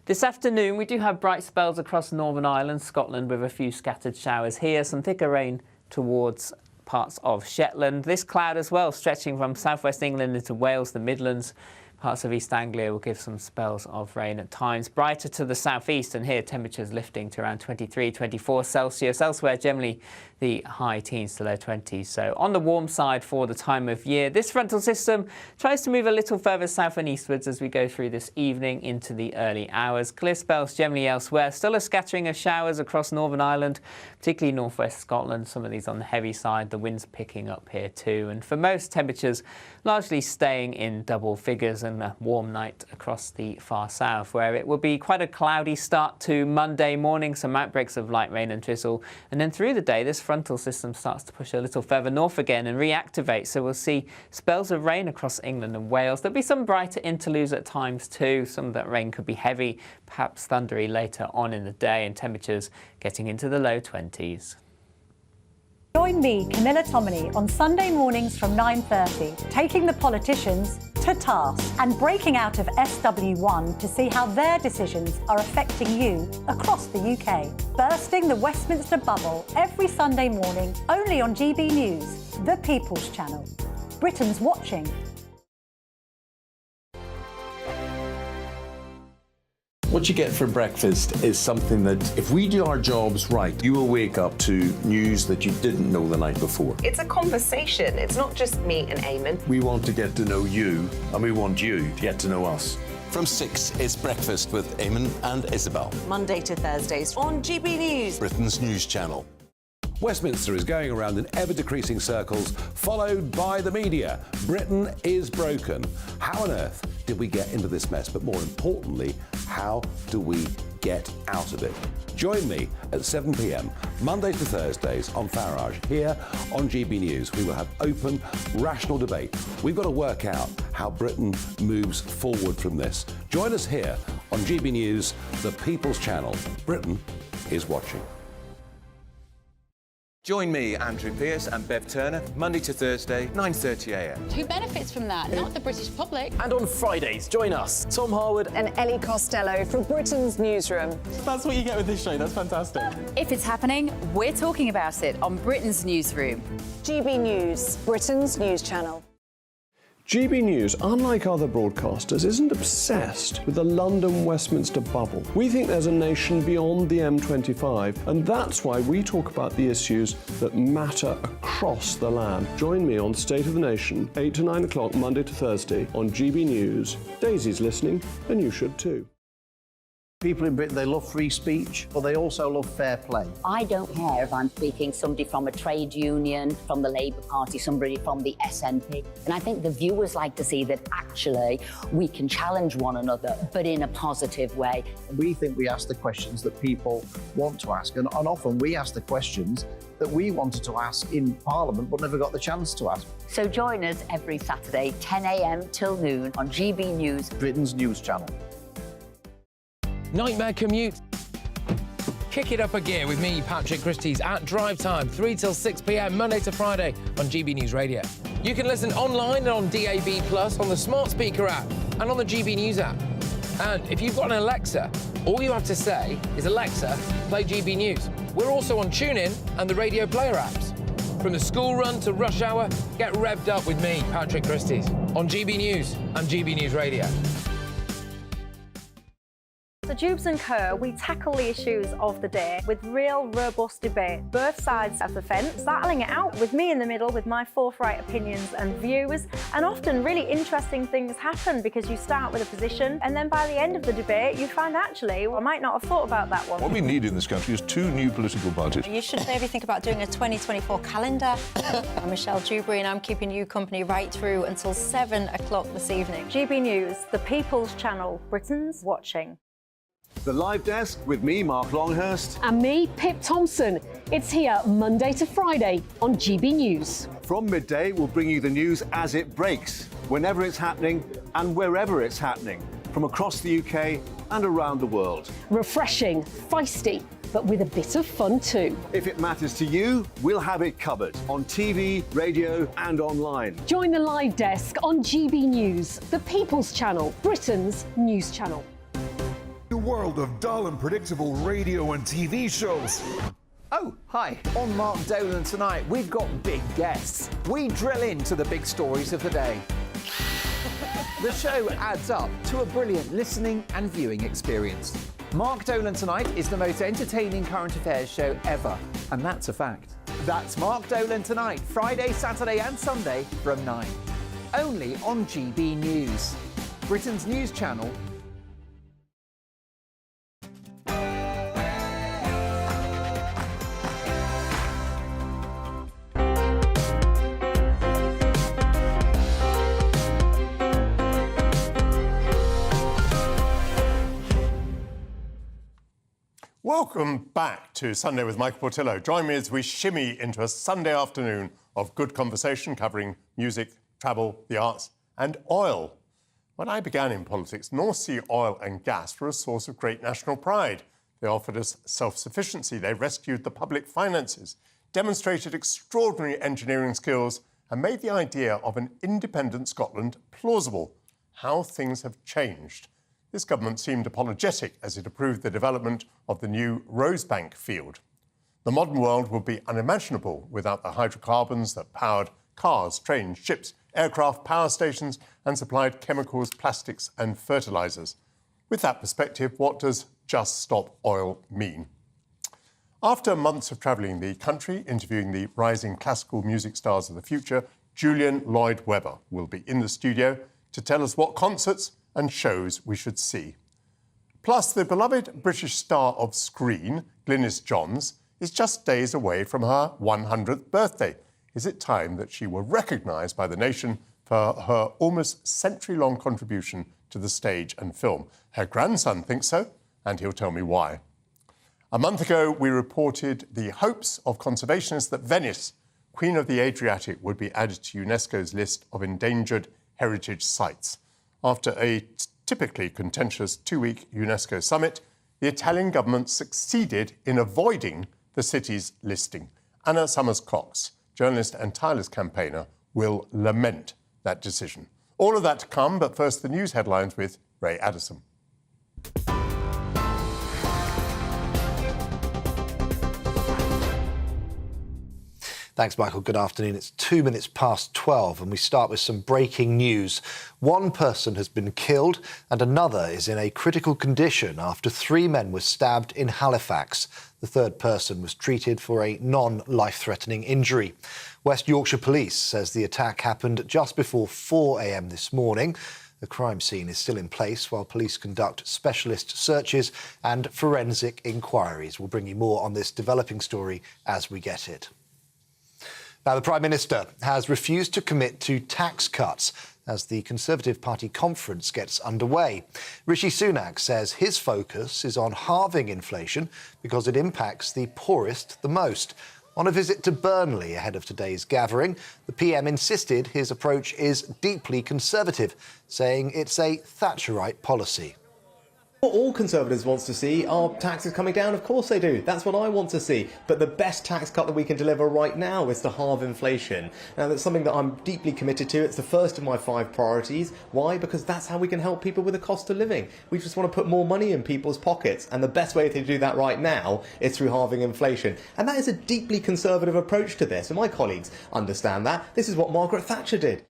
This afternoon we do have bright spells across Northern Ireland, Scotland, with a few scattered showers here, some thicker rain towards parts of Shetland. This cloud as well stretching from southwest England into Wales, the Midlands, parts of East Anglia will give some spells of rain at times. Brighter to the southeast, and here temperatures lifting to around 23, 24 Celsius. Elsewhere generally the high teens to low 20s. So on the warm side for the time of year. This frontal system tries to move a little further south and eastwards as we go through this evening into the early hours. Clear spells generally elsewhere. Still a scattering of showers across Northern Ireland, particularly northwest Scotland. Some of these on the heavy side. The wind's picking up here too. And for most, temperatures largely staying in double figures. And some warm night across the far south, where it will be quite a cloudy start to Monday morning, some outbreaks of light rain and drizzle. And then through the day, this frontal system starts to push a little further north again and reactivate. So we'll see spells of rain across England and Wales. There'll be some brighter interludes at times too. Some of that rain could be heavy, perhaps thundery later on in the day, and temperatures getting into the low 20s. Join me, Camilla Tominey, on Sunday mornings from 9:30, taking the politicians to task and breaking out of SW1 to see how their decisions are affecting you across the UK. Bursting the Westminster bubble every Sunday morning, only on GB News, the People's Channel. Britain's watching. What you get for breakfast is something that, if we do our jobs right, you will wake up to news that you didn't know the night before. It's a conversation. It's not just me and Eamon. We want to get to know you, and we want you to get to know us. From 6, it's Breakfast with Eamon and Isabel. Monday to Thursdays on GB News, Britain's news channel. Westminster is going around in ever-decreasing circles, followed by the media. Britain is broken. How on earth did we get into this mess? But more importantly, how do we get out of it? Join me at 7 p.m, Mondays to Thursdays on Farage, here on GB News. We will have open, rational debate. We've got to work out how Britain moves forward from this. Join us here on GB News, the People's Channel. Britain is watching. Join me, Andrew Pearce and Bev Turner, Monday to Thursday, 9:30 a.m. Who benefits from that? Not the British public. And on Fridays, join us, Tom Harwood And Ellie Costello from Britain's Newsroom. That's what you get with this show. That's fantastic. If it's happening, we're talking about it on Britain's Newsroom. GB News, Britain's news channel. GB News, unlike other broadcasters, isn't obsessed with the London-Westminster bubble. We think there's a nation beyond the M25, and that's why we talk about the issues that matter across the land. Join me on State of the Nation, 8 to 9 o'clock, Monday to Thursday, on GB News. Daisy's listening, and you should too. People in Britain, they love free speech, but they also love fair play. I don't care if I'm speaking somebody from a trade union, from the Labour Party, somebody from the SNP. And I think the viewers like to see that actually we can challenge one another, but in a positive way. We think we ask the questions that people want to ask, and often we ask the questions that we wanted to ask in Parliament but never got the chance to ask. So join us every Saturday, 10 a.m. till noon on GB News, Britain's news channel. Nightmare commute. Kick it up a gear with me, Patrick Christie's, at drive time, 3 till 6 p.m, Monday to Friday on GB News Radio. You can listen online and on DAB+, on the smart speaker app and on the GB News app. And if you've got an Alexa, all you have to say is, Alexa, play GB News. We're also on TuneIn and the Radio Player apps. From the school run to rush hour, get revved up with me, Patrick Christie's, on GB News and GB News Radio. So Jubes and Kerr, we tackle the issues of the day with real robust debate, both sides of the fence, battling it out with me in the middle with my forthright opinions and views. And often really interesting things happen because you start with a position and then by the end of the debate you find actually, well, I might not have thought about that one. What we need in this country is 2 new political parties. You should maybe think about doing a 2024 calendar. I'm Michelle Dewberry and I'm keeping you company right through until 7 o'clock this evening. GB News, the People's Channel, Britain's watching. The Live Desk with me, Mark Longhurst. And me, Pip Thompson. It's here Monday to Friday on GB News. From midday, we'll bring you the news as it breaks, whenever it's happening and wherever it's happening, from across the UK and around the world. Refreshing, feisty, but with a bit of fun too. If it matters to you, we'll have it covered on TV, radio and online. Join the Live Desk on GB News, the People's Channel, Britain's news channel. A world of dull and predictable radio and TV shows. Oh, hi. On Mark Dolan tonight, we've got big guests. We drill into the big stories of the day. The show adds up to a brilliant listening and viewing experience. Mark Dolan Tonight is the most entertaining current affairs show ever, and that's a fact. That's Mark Dolan Tonight, Friday, Saturday and Sunday from 9. Only on GB News, Britain's news channel. Welcome back to Sunday with Michael Portillo. Join me as we shimmy into a Sunday afternoon of good conversation covering music, travel, the arts and oil. When I began in politics, North Sea oil and gas were a source of great national pride. They offered us self-sufficiency, they rescued the public finances, demonstrated extraordinary engineering skills and made the idea of an independent Scotland plausible. How things have changed. This government seemed apologetic as it approved the development of the new Rosebank field. The modern world would be unimaginable without the hydrocarbons that powered cars, trains, ships, aircraft, power stations and supplied chemicals, plastics and fertilisers. With that perspective, what does just stop oil mean? After months of travelling the country, interviewing the rising classical music stars of the future, Julian Lloyd-Webber will be in the studio to tell us what concerts and shows we should see. Plus, the beloved British star of screen, Glynis Johns, is just days away from her 100th birthday. Is it time that she were recognised by the nation for her almost century-long contribution to the stage and film? Her grandson thinks so, and he'll tell me why. A month ago, we reported the hopes of conservationists that Venice, Queen of the Adriatic, would be added to UNESCO's list of endangered heritage sites. After a typically contentious two-week UNESCO summit, the Italian government succeeded in avoiding the city's listing. Anna Summers-Cox, journalist and tireless campaigner, will lament that decision. All of that to come, but first the news headlines with Ray Addison. Thanks, Michael. Good afternoon. It's 2 minutes past 12 and we start with some breaking news. One person has been killed and another is in a critical condition after 3 men were stabbed in Halifax. The third person was treated for a non-life-threatening injury. West Yorkshire Police says the attack happened just before 4 a.m. this morning. The crime scene is still in place while police conduct specialist searches and forensic inquiries. We'll bring you more on this developing story as we get it. Now, the Prime Minister has refused to commit to tax cuts as the Conservative Party conference gets underway. Rishi Sunak says his focus is on halving inflation because it impacts the poorest the most. On a visit to Burnley ahead of today's gathering, the PM insisted his approach is deeply conservative, saying it's a Thatcherite policy. What all Conservatives wants to see are taxes coming down. Of course they do. That's what I want to see. But the best tax cut that we can deliver right now is to halve inflation. Now, that's something that I'm deeply committed to. It's the first of my 5 priorities. Why? Because that's how we can help people with the cost of living. We just want to put more money in people's pockets. And the best way to do that right now is through halving inflation. And that is a deeply conservative approach to this. And my colleagues understand that. This is what Margaret Thatcher did.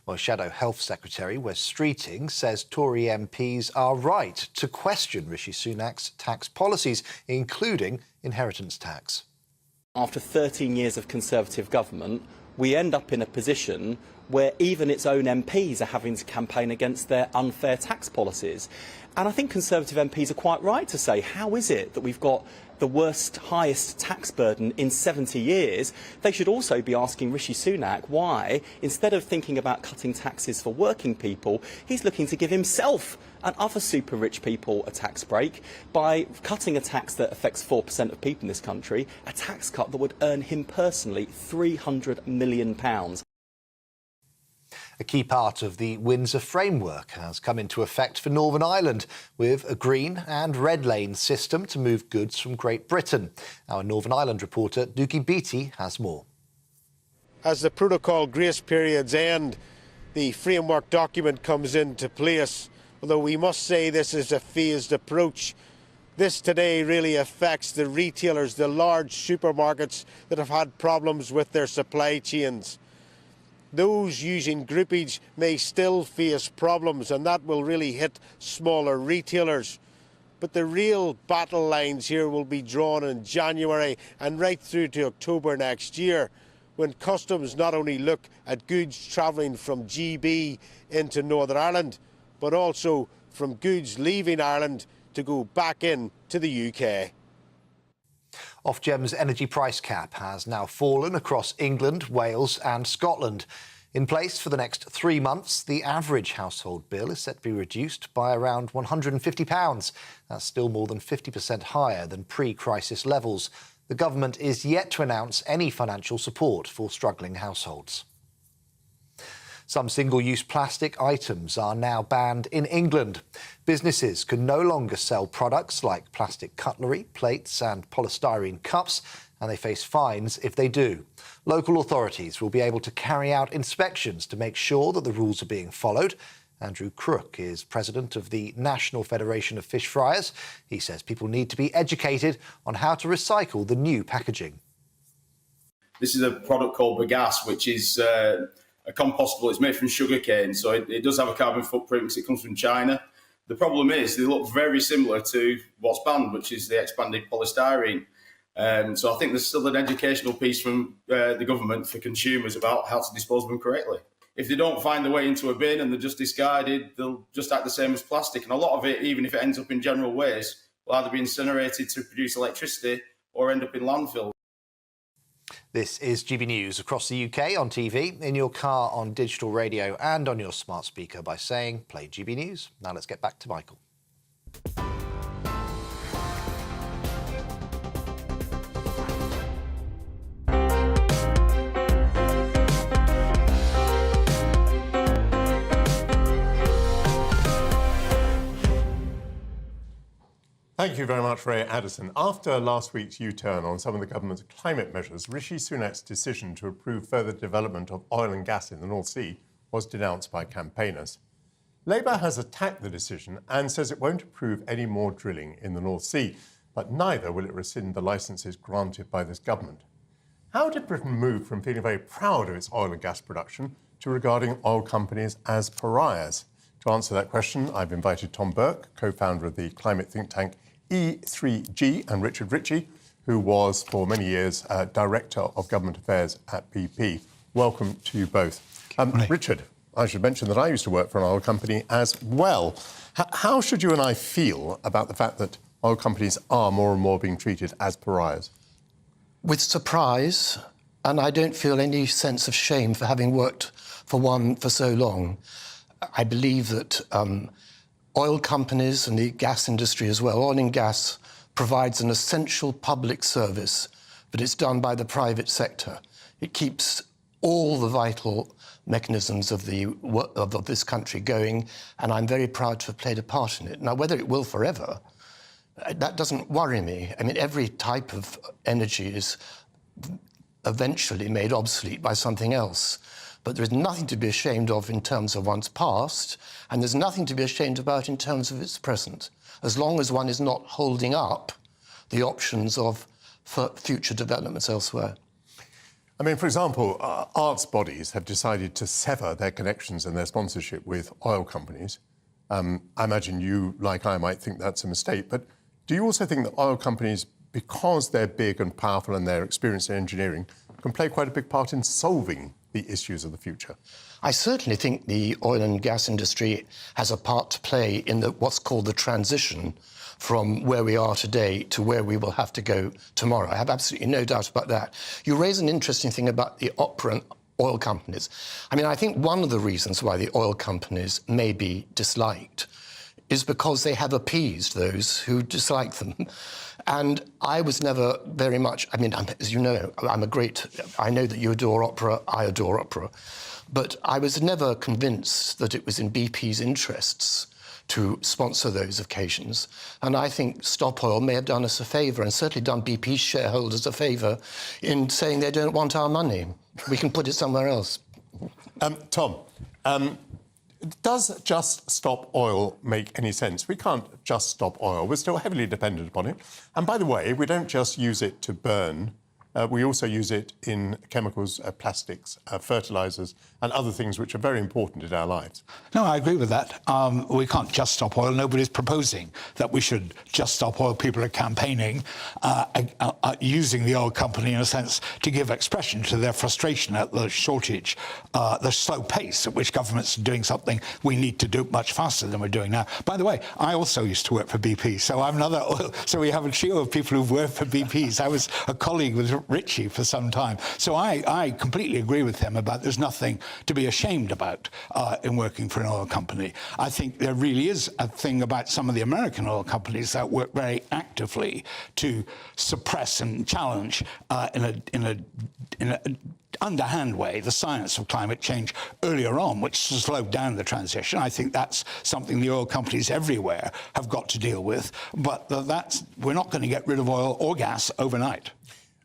Well, Shadow Health Secretary Wes Streeting says Tory MPs are right to question Rishi Sunak's tax policies, including inheritance tax. After 13 years of Conservative government, we end up in a position where even its own MPs are having to campaign against their unfair tax policies. And I think Conservative MPs are quite right to say, how is it that we've got the worst, highest tax burden in 70 years? They should also be asking Rishi Sunak why, instead of thinking about cutting taxes for working people, he's looking to give himself and other super rich people a tax break by cutting a tax that affects 4% of people in this country, a tax cut that would earn him personally £300 million. A key part of the Windsor framework has come into effect for Northern Ireland with a green and red lane system to move goods from Great Britain. Our Northern Ireland reporter Dookie Beattie has more. As the protocol grace periods end, the framework document comes into place, although we must say this is a phased approach. This today really affects the retailers, the large supermarkets that have had problems with their supply chains. Those using groupage may still face problems, and that will really hit smaller retailers. But the real battle lines here will be drawn in January and right through to October next year, when customs not only look at goods travelling from GB into Northern Ireland, but also from goods leaving Ireland to go back in to the UK. Ofgem's energy price cap has now fallen across England, Wales and Scotland. In place for the next 3 months, the average household bill is set to be reduced by around £150. That's still more than 50% higher than pre-crisis levels. The government is yet to announce any financial support for struggling households. Some single-use plastic items are now banned in England. Businesses can no longer sell products like plastic cutlery, plates and polystyrene cups, and they face fines if they do. Local authorities will be able to carry out inspections to make sure that the rules are being followed. Andrew Crook is president of the National Federation of Fish Fryers. He says people need to be educated on how to recycle the new packaging. This is a product called bagasse, which is a compostable. It's made from sugarcane, so it does have a carbon footprint because it comes from China. The problem is they look very similar to what's banned, which is the expanded polystyrene. So I think there's still an educational piece from the government for consumers about how to dispose of them correctly. If they don't find their way into a bin and they're just discarded, they'll just act the same as plastic. And a lot of it, even if it ends up in general waste, will either be incinerated to produce electricity or end up in landfill. This is GB News across the UK on TV, in your car, on digital radio and on your smart speaker by saying play GB News. Now let's get back to Michael. Thank you very much, Ray Addison. After last week's U-turn on some of the government's climate measures, Rishi Sunak's decision to approve further development of oil and gas in the North Sea was denounced by campaigners. Labour has attacked the decision and says it won't approve any more drilling in the North Sea, but neither will it rescind the licences granted by this government. How did Britain move from feeling very proud of its oil and gas production to regarding oil companies as pariahs? To answer that question, I've invited Tom Burke, co-founder of the climate think tank E3G, and Richard Ritchie, who was for many years Director of Government Affairs at BP. Welcome to you both. Richard, I should mention that I used to work for an oil company as well. How should you and I feel about the fact that oil companies are more and more being treated as pariahs? With surprise, and I don't feel any sense of shame for having worked for one for so long. I believe that oil companies and the gas industry as well, oil and gas provides an essential public service, but it's done by the private sector. It keeps all the vital mechanisms of this country going, and I'm very proud to have played a part in it. Now, whether it will forever, that doesn't worry me. I mean, every type of energy is eventually made obsolete by something else. But there is nothing to be ashamed of in terms of one's past, and there's nothing to be ashamed about in terms of its present, as long as one is not holding up the options of future developments elsewhere. I mean, for example, arts bodies have decided to sever their connections and their sponsorship with oil companies. I imagine you, like I, might think that's a mistake, but do you also think that oil companies, because they're big and powerful and they're experienced in engineering, can play quite a big part in solving the issues of the future? I certainly think the oil and gas industry has a part to play in what's called the transition from where we are today to where we will have to go tomorrow. I have absolutely no doubt about that. You raise an interesting thing about the operant oil companies. I mean, I think one of the reasons why the oil companies may be disliked is because they have appeased those who dislike them. And I was never very much, I mean, as you know, I know that you adore opera, I adore opera, but I was never convinced that it was in BP's interests to sponsor those occasions. And I think Stop Oil may have done us a favour, and certainly done BP's shareholders a favour, in saying they don't want our money. We can put it somewhere else. Tom, does just stop oil make any sense? We can't just stop oil. We're still heavily dependent upon it. And by the way, we don't just use it to burn. We also use it in chemicals, plastics, fertilisers and other things which are very important in our lives. No, I agree with that. We can't just stop oil. Nobody's proposing that we should just stop oil. People are campaigning, using the oil company, in a sense, to give expression to their frustration at the shortage, the slow pace at which governments are doing something we need to do much faster than we're doing now. By the way, I also used to work for BP, so I'm another oil. So we have a trio of people who've worked for BPs. I was a colleague with Ritchie for some time. So I completely agree with him about there's nothing to be ashamed about in working for an oil company. I think there really is a thing about some of the American oil companies that work very actively to suppress and challenge in a underhand way the science of climate change earlier on, which slowed down the transition. I think that's something the oil companies everywhere have got to deal with, but we're not going to get rid of oil or gas overnight.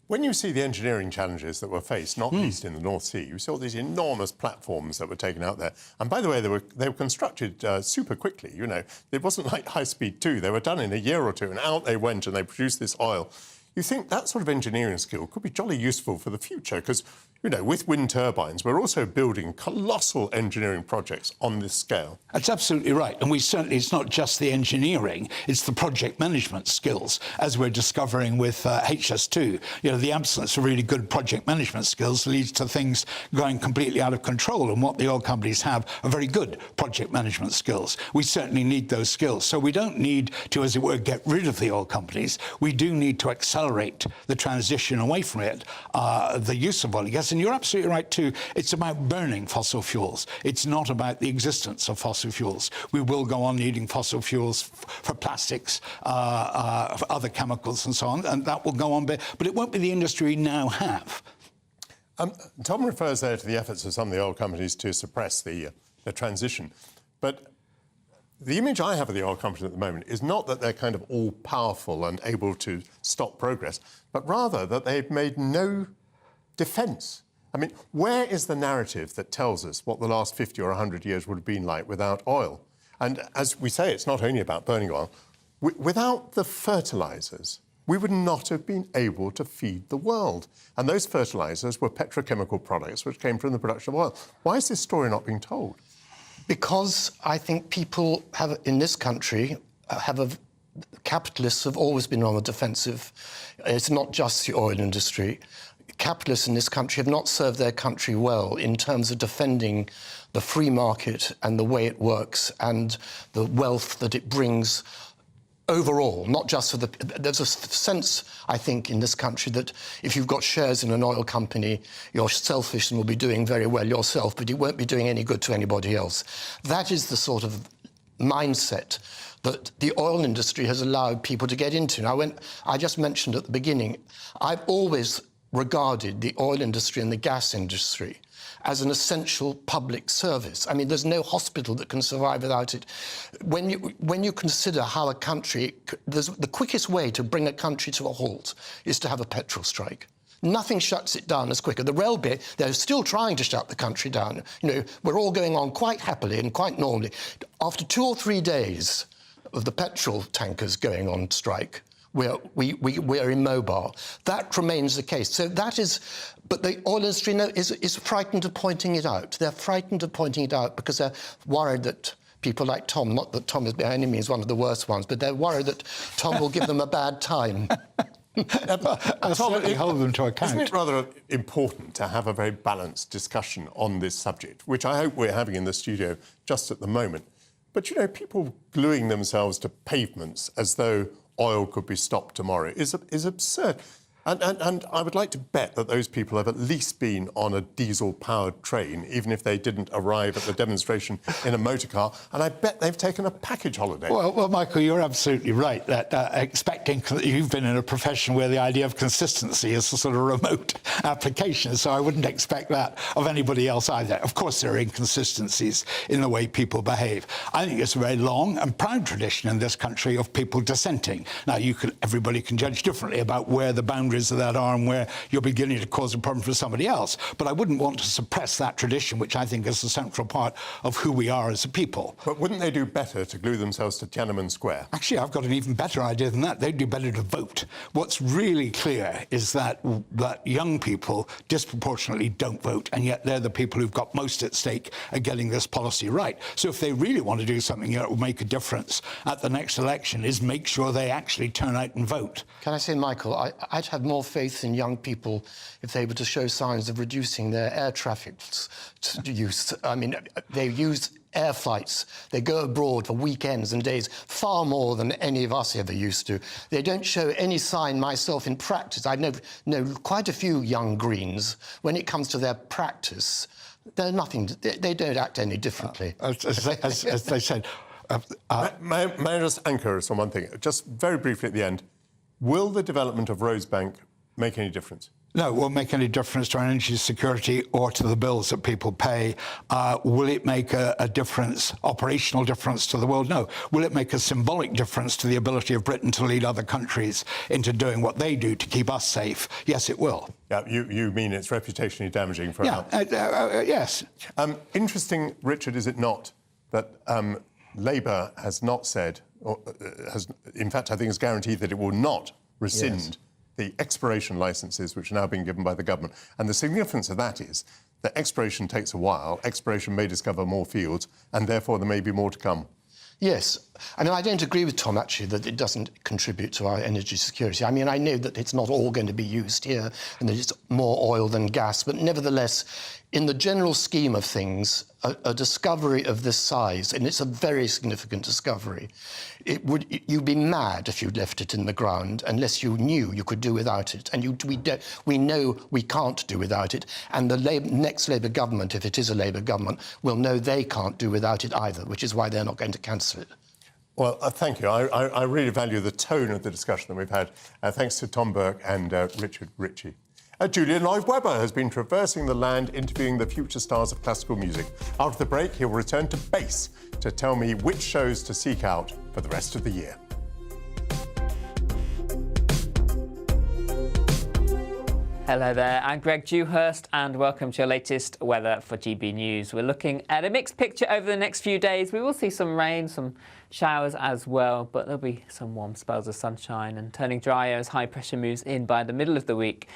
When you see the engineering challenges that were faced, not least in the North Sea, you saw these enormous platforms that were taken out there. And by the way, they were constructed super quickly. You know, it wasn't like High Speed 2. They were done in a year or two, and out they went, and they produced this oil. You think that sort of engineering skill could be jolly useful for the future because, you know, with wind turbines, we're also building colossal engineering projects on this scale. That's absolutely right. And it's not just the engineering, it's the project management skills, as we're discovering with HS2. You know, the absence of really good project management skills leads to things going completely out of control. And what the oil companies have are very good project management skills. We certainly need those skills. So we don't need to, as it were, get rid of the oil companies. We do need to accelerate the transition away from it, the use of oil and gas. And you're absolutely right, too. It's about burning fossil fuels. It's not about the existence of fossil fuels. We will go on needing fossil fuels for plastics, for other chemicals and so on, and that will go on, but it won't be the industry we now have. Tom refers there to the efforts of some of the oil companies to suppress the transition. But the image I have of the oil companies at the moment is not that they're kind of all-powerful and able to stop progress, but rather that they've made no defence. I mean, where is the narrative that tells us what the last 50 or 100 years would have been like without oil? And as we say, it's not only about burning oil. Without the fertilisers, we would not have been able to feed the world. And those fertilisers were petrochemical products which came from the production of oil. Why is this story not being told? Because I think people have, in this country, capitalists have always been on the defensive. It's not just the oil industry. Capitalists in this country have not served their country well in terms of defending the free market and the way it works and the wealth that it brings overall, not just for the... There's a sense, I think, in this country that if you've got shares in an oil company, you're selfish and will be doing very well yourself, but you won't be doing any good to anybody else. That is the sort of mindset that the oil industry has allowed people to get into. Now, I just mentioned at the beginning, I've always regarded the oil industry and the gas industry as an essential public service. I mean, there's no hospital that can survive without it. When you consider how a country... the quickest way to bring a country to a halt is to have a petrol strike. Nothing shuts it down as quicker. The railway, they're still trying to shut the country down. You know, we're all going on quite happily and quite normally. After 2 or 3 days of the petrol tankers going on strike, we're immobile. That remains the case. So that is... But the oil industry is frightened of pointing it out. They're frightened of pointing it out because they're worried that people like Tom, not that Tom is by any means one of the worst ones, but they're worried that Tom will give them a bad time. I'll certainly hold them to account. Isn't it rather important to have a very balanced discussion on this subject, which I hope we're having in the studio just at the moment? But, you know, people gluing themselves to pavements as though oil could be stopped tomorrow is absurd. And I would like to bet that those people have at least been on a diesel-powered train, even if they didn't arrive at the demonstration in a motor car, and I bet they've taken a package holiday. Well, Michael, you're absolutely right that expecting... You've been in a profession where the idea of consistency is a sort of remote application, so I wouldn't expect that of anybody else either. Of course, there are inconsistencies in the way people behave. I think it's a very long and proud tradition in this country of people dissenting. Now, everybody can judge differently about where the boundaries of that are and where you're beginning to cause a problem for somebody else. But I wouldn't want to suppress that tradition, which I think is a central part of who we are as a people. But wouldn't they do better to glue themselves to Tiananmen Square? Actually, I've got an even better idea than that. They'd do better to vote. What's really clear is that young people disproportionately don't vote, and yet they're the people who've got most at stake at getting this policy right. So if they really want to do something that will make a difference at the next election, is make sure they actually turn out and vote. Can I say, Michael, I'd have more faith in young people if they were to show signs of reducing their air traffic use. I mean, they use air flights. They go abroad for weekends and days, far more than any of us ever used to. They don't show any sign myself in practice. I know quite a few young Greens. When it comes to their practice, they're nothing. They don't act any differently. As they said. May I just anchor us on one thing? Just very briefly at the end. Will the development of Rosebank make any difference? No, it won't make any difference to our energy security or to the bills that people pay. Will it make a difference, operational difference to the world? No. Will it make a symbolic difference to the ability of Britain to lead other countries into doing what they do to keep us safe? Yes, it will. Yeah, you mean it's reputationally damaging for yes. Interesting, Richard, is it not, that Labour has not said, or in fact, I think has guaranteed that it will not rescind the expiration licences which are now being given by the government. And the significance of that is that expiration takes a while, expiration may discover more fields, and therefore there may be more to come. Yes. I mean, I don't agree with Tom, actually, that it doesn't contribute to our energy security. I mean, I know that it's not all going to be used here and that it's more oil than gas, but nevertheless, in the general scheme of things, a discovery of this size, and it's a very significant discovery, you'd be mad if you'd left it in the ground unless you knew you could do without it. And we know we can't do without it. And the next Labour government, if it is a Labour government, will know they can't do without it either, which is why they're not going to cancel it. Well, thank you. I really value the tone of the discussion that we've had. Thanks to Tom Burke and Richard Ritchie. Julian Lloyd-Webber has been traversing the land interviewing the future stars of classical music. After the break, he'll return to base to tell me which shows to seek out for the rest of the year. Hello there, I'm Greg Dewhurst and welcome to your latest weather for GB News. We're looking at a mixed picture over the next few days. We will see some rain, some showers as well, but there'll be some warm spells of sunshine and turning drier as high pressure moves in by the middle of the week.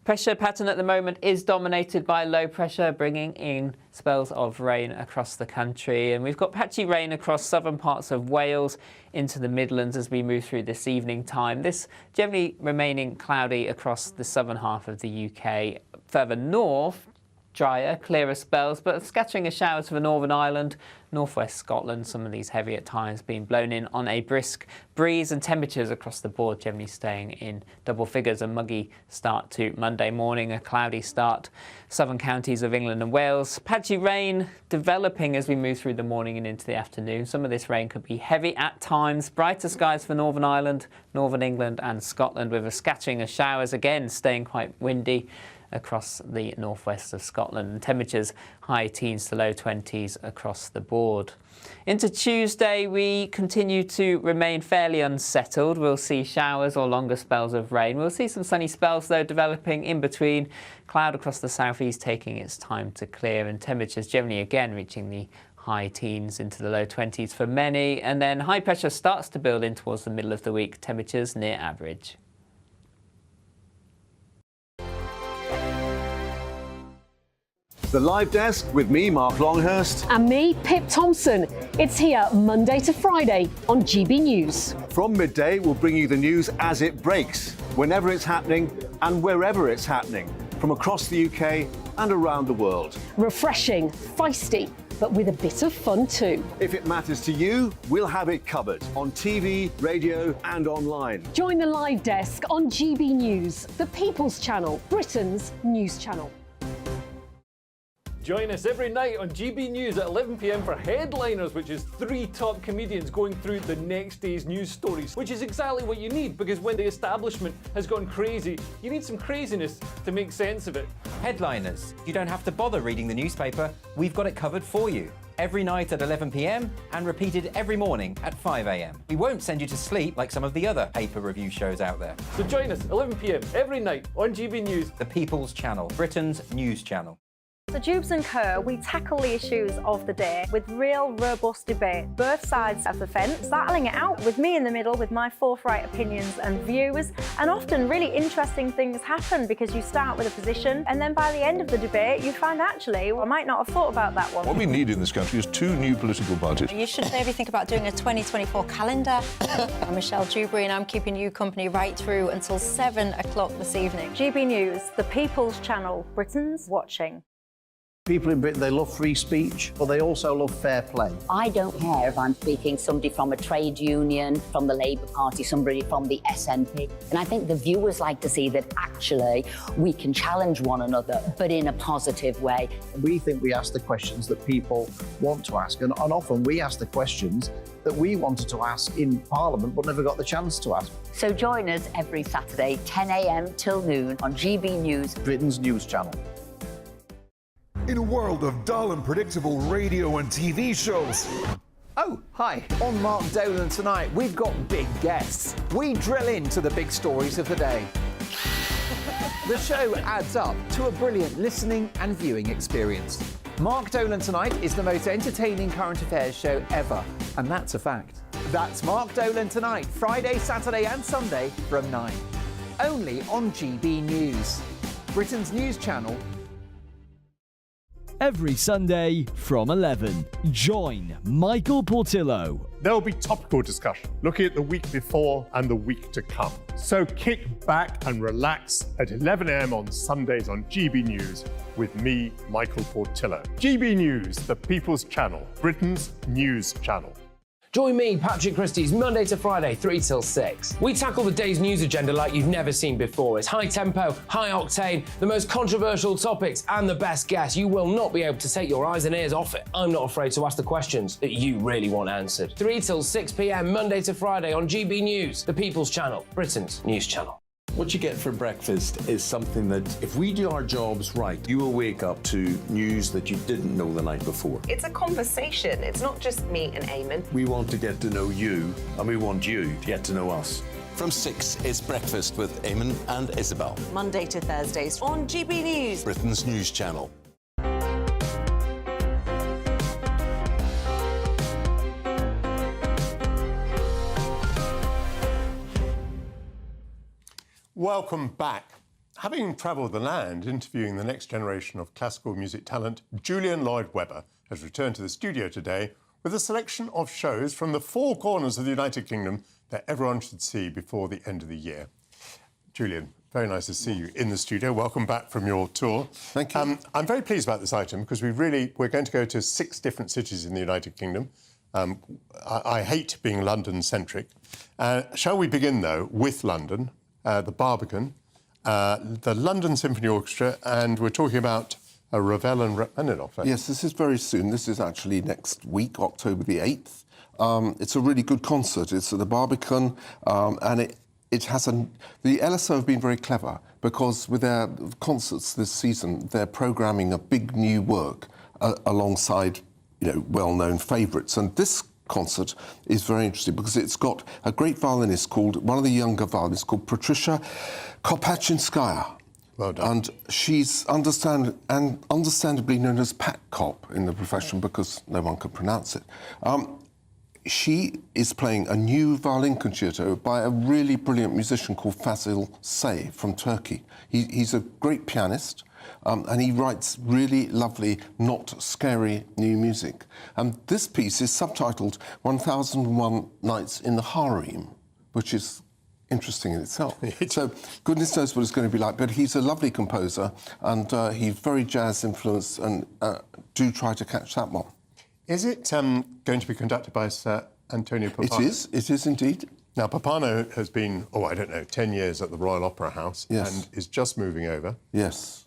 Pressure pattern at the moment is dominated by low pressure, bringing in spells of rain across the country. And we've got patchy rain across southern parts of Wales into the Midlands as we move through this evening time. This generally remaining cloudy across the southern half of the UK. Further north, drier, clearer spells, but scattering of showers for Northern Ireland, northwest Scotland, some of these heavy at times being blown in on a brisk breeze, and temperatures across the board generally staying in double figures. A muggy start to Monday morning, a cloudy start. Southern counties of England and Wales. Patchy rain developing as we move through the morning and into the afternoon. Some of this rain could be heavy at times. Brighter skies for Northern Ireland, Northern England and Scotland, with a scattering of showers, again staying quite windy across the northwest of Scotland, and temperatures high teens to low 20s across the board. Into Tuesday, we continue to remain fairly unsettled. We'll see showers or longer spells of rain. We'll see some sunny spells, though, developing in between. Cloud across the southeast taking its time to clear, and temperatures generally again reaching the high teens into the low 20s for many. And then high pressure starts to build in towards the middle of the week, temperatures near average. The Live Desk with me, Mark Longhurst. And me, Pip Thompson. It's here Monday to Friday on GB News. From midday, we'll bring you the news as it breaks, whenever it's happening and wherever it's happening, from across the UK and around the world. Refreshing, feisty, but with a bit of fun too. If it matters to you, we'll have it covered on TV, radio and online. Join the Live Desk on GB News, the People's Channel, Britain's news channel. Join us every night on GB News at 11 p.m. for Headliners, which is 3 top comedians going through the next day's news stories, which is exactly what you need, because when the establishment has gone crazy, you need some craziness to make sense of it. Headliners. You don't have to bother reading the newspaper. We've got it covered for you. Every night at 11 p.m. and repeated every morning at 5 a.m. We won't send you to sleep like some of the other paper review shows out there. So join us 11 p.m. every night on GB News. The People's Channel, Britain's news channel. So Jubes and Kerr, we tackle the issues of the day with real robust debate, both sides of the fence, battling it out with me in the middle with my forthright opinions and views. And often really interesting things happen because you start with a position and then by the end of the debate you find actually, I might not have thought about that one. What we need in this country is 2 new political parties. You should maybe think about doing a 2024 calendar. I'm Michelle Dewberry and I'm keeping you company right through until 7 o'clock this evening. GB News, the People's Channel, Britain's watching. People in Britain, they love free speech, but they also love fair play. I don't care if I'm speaking somebody from a trade union, from the Labour Party, somebody from the SNP. And I think the viewers like to see that actually we can challenge one another, but in a positive way. We think we ask the questions that people want to ask, and often we ask the questions that we wanted to ask in Parliament but never got the chance to ask. So join us every Saturday, 10 a.m. till noon on GB News, Britain's news channel. In a world of dull and predictable radio and TV shows. Oh, hi. On Mark Dolan tonight, we've got big guests. We drill into the big stories of the day. The show adds up to a brilliant listening and viewing experience. Mark Dolan Tonight is the most entertaining current affairs show ever, and that's a fact. That's Mark Dolan Tonight, Friday, Saturday and Sunday from 9. Only on GB News, Britain's news channel. Every Sunday from 11, join Michael Portillo. There will be topical discussion, looking at the week before and the week to come. So kick back and relax at 11 a.m. on Sundays on GB News with me, Michael Portillo. GB News, the People's Channel, Britain's news channel. Join me, Patrick Christie's, Monday to Friday, 3 till 6. We tackle the day's news agenda like you've never seen before. It's high tempo, high octane, the most controversial topics and the best guests. You will not be able to take your eyes and ears off it. I'm not afraid to ask the questions that you really want answered. 3 till 6 p.m, Monday to Friday on GB News, the People's Channel, Britain's news channel. What you get for breakfast is something that, if we do our jobs right, you will wake up to news that you didn't know the night before. It's a conversation. It's not just me and Eamon. We want to get to know you, and we want you to get to know us. From 6, it's Breakfast with Eamon and Isabel. Monday to Thursdays on GB News, Britain's news channel. Welcome back. Having travelled the land interviewing the next generation of classical music talent, Julian Lloyd-Webber has returned to the studio today with a selection of shows from the 4 corners of the United Kingdom that everyone should see before the end of the year. Julian, very nice to see you in the studio. Welcome back from your tour. Thank you. I'm very pleased about this item because we're going to go to 6 different cities in the United Kingdom. I hate being London-centric. Shall we begin, though, with London? The Barbican, the London Symphony Orchestra, and we're talking about Ravel and Rachmaninoff. Yes, this is very soon. This is actually next week, October the 8th. It's a really good concert. It's at the Barbican, and it has the LSO have been very clever because with their concerts this season, they're programming a big new work alongside, well-known favourites. And this concert is very interesting because it's got a great violinist one of the younger violinists called Patricia Kopachinskaya. Well done. And she's understandably known as Pat Cop in the profession because no one could pronounce it. She is playing a new violin concerto by a really brilliant musician called Fazil Say from Turkey. He's a great pianist. And he writes really lovely, not scary new music. And this piece is subtitled 1001 Nights in the Harem, which is interesting in itself. So goodness knows what it's going to be like, but he's a lovely composer and he's very jazz influenced, and do try to catch that one. Is it going to be conducted by Sir Antonio Pappano? It is indeed. Now, Pappano has been, 10 years at the Royal Opera House, yes, and is just moving over. Yes.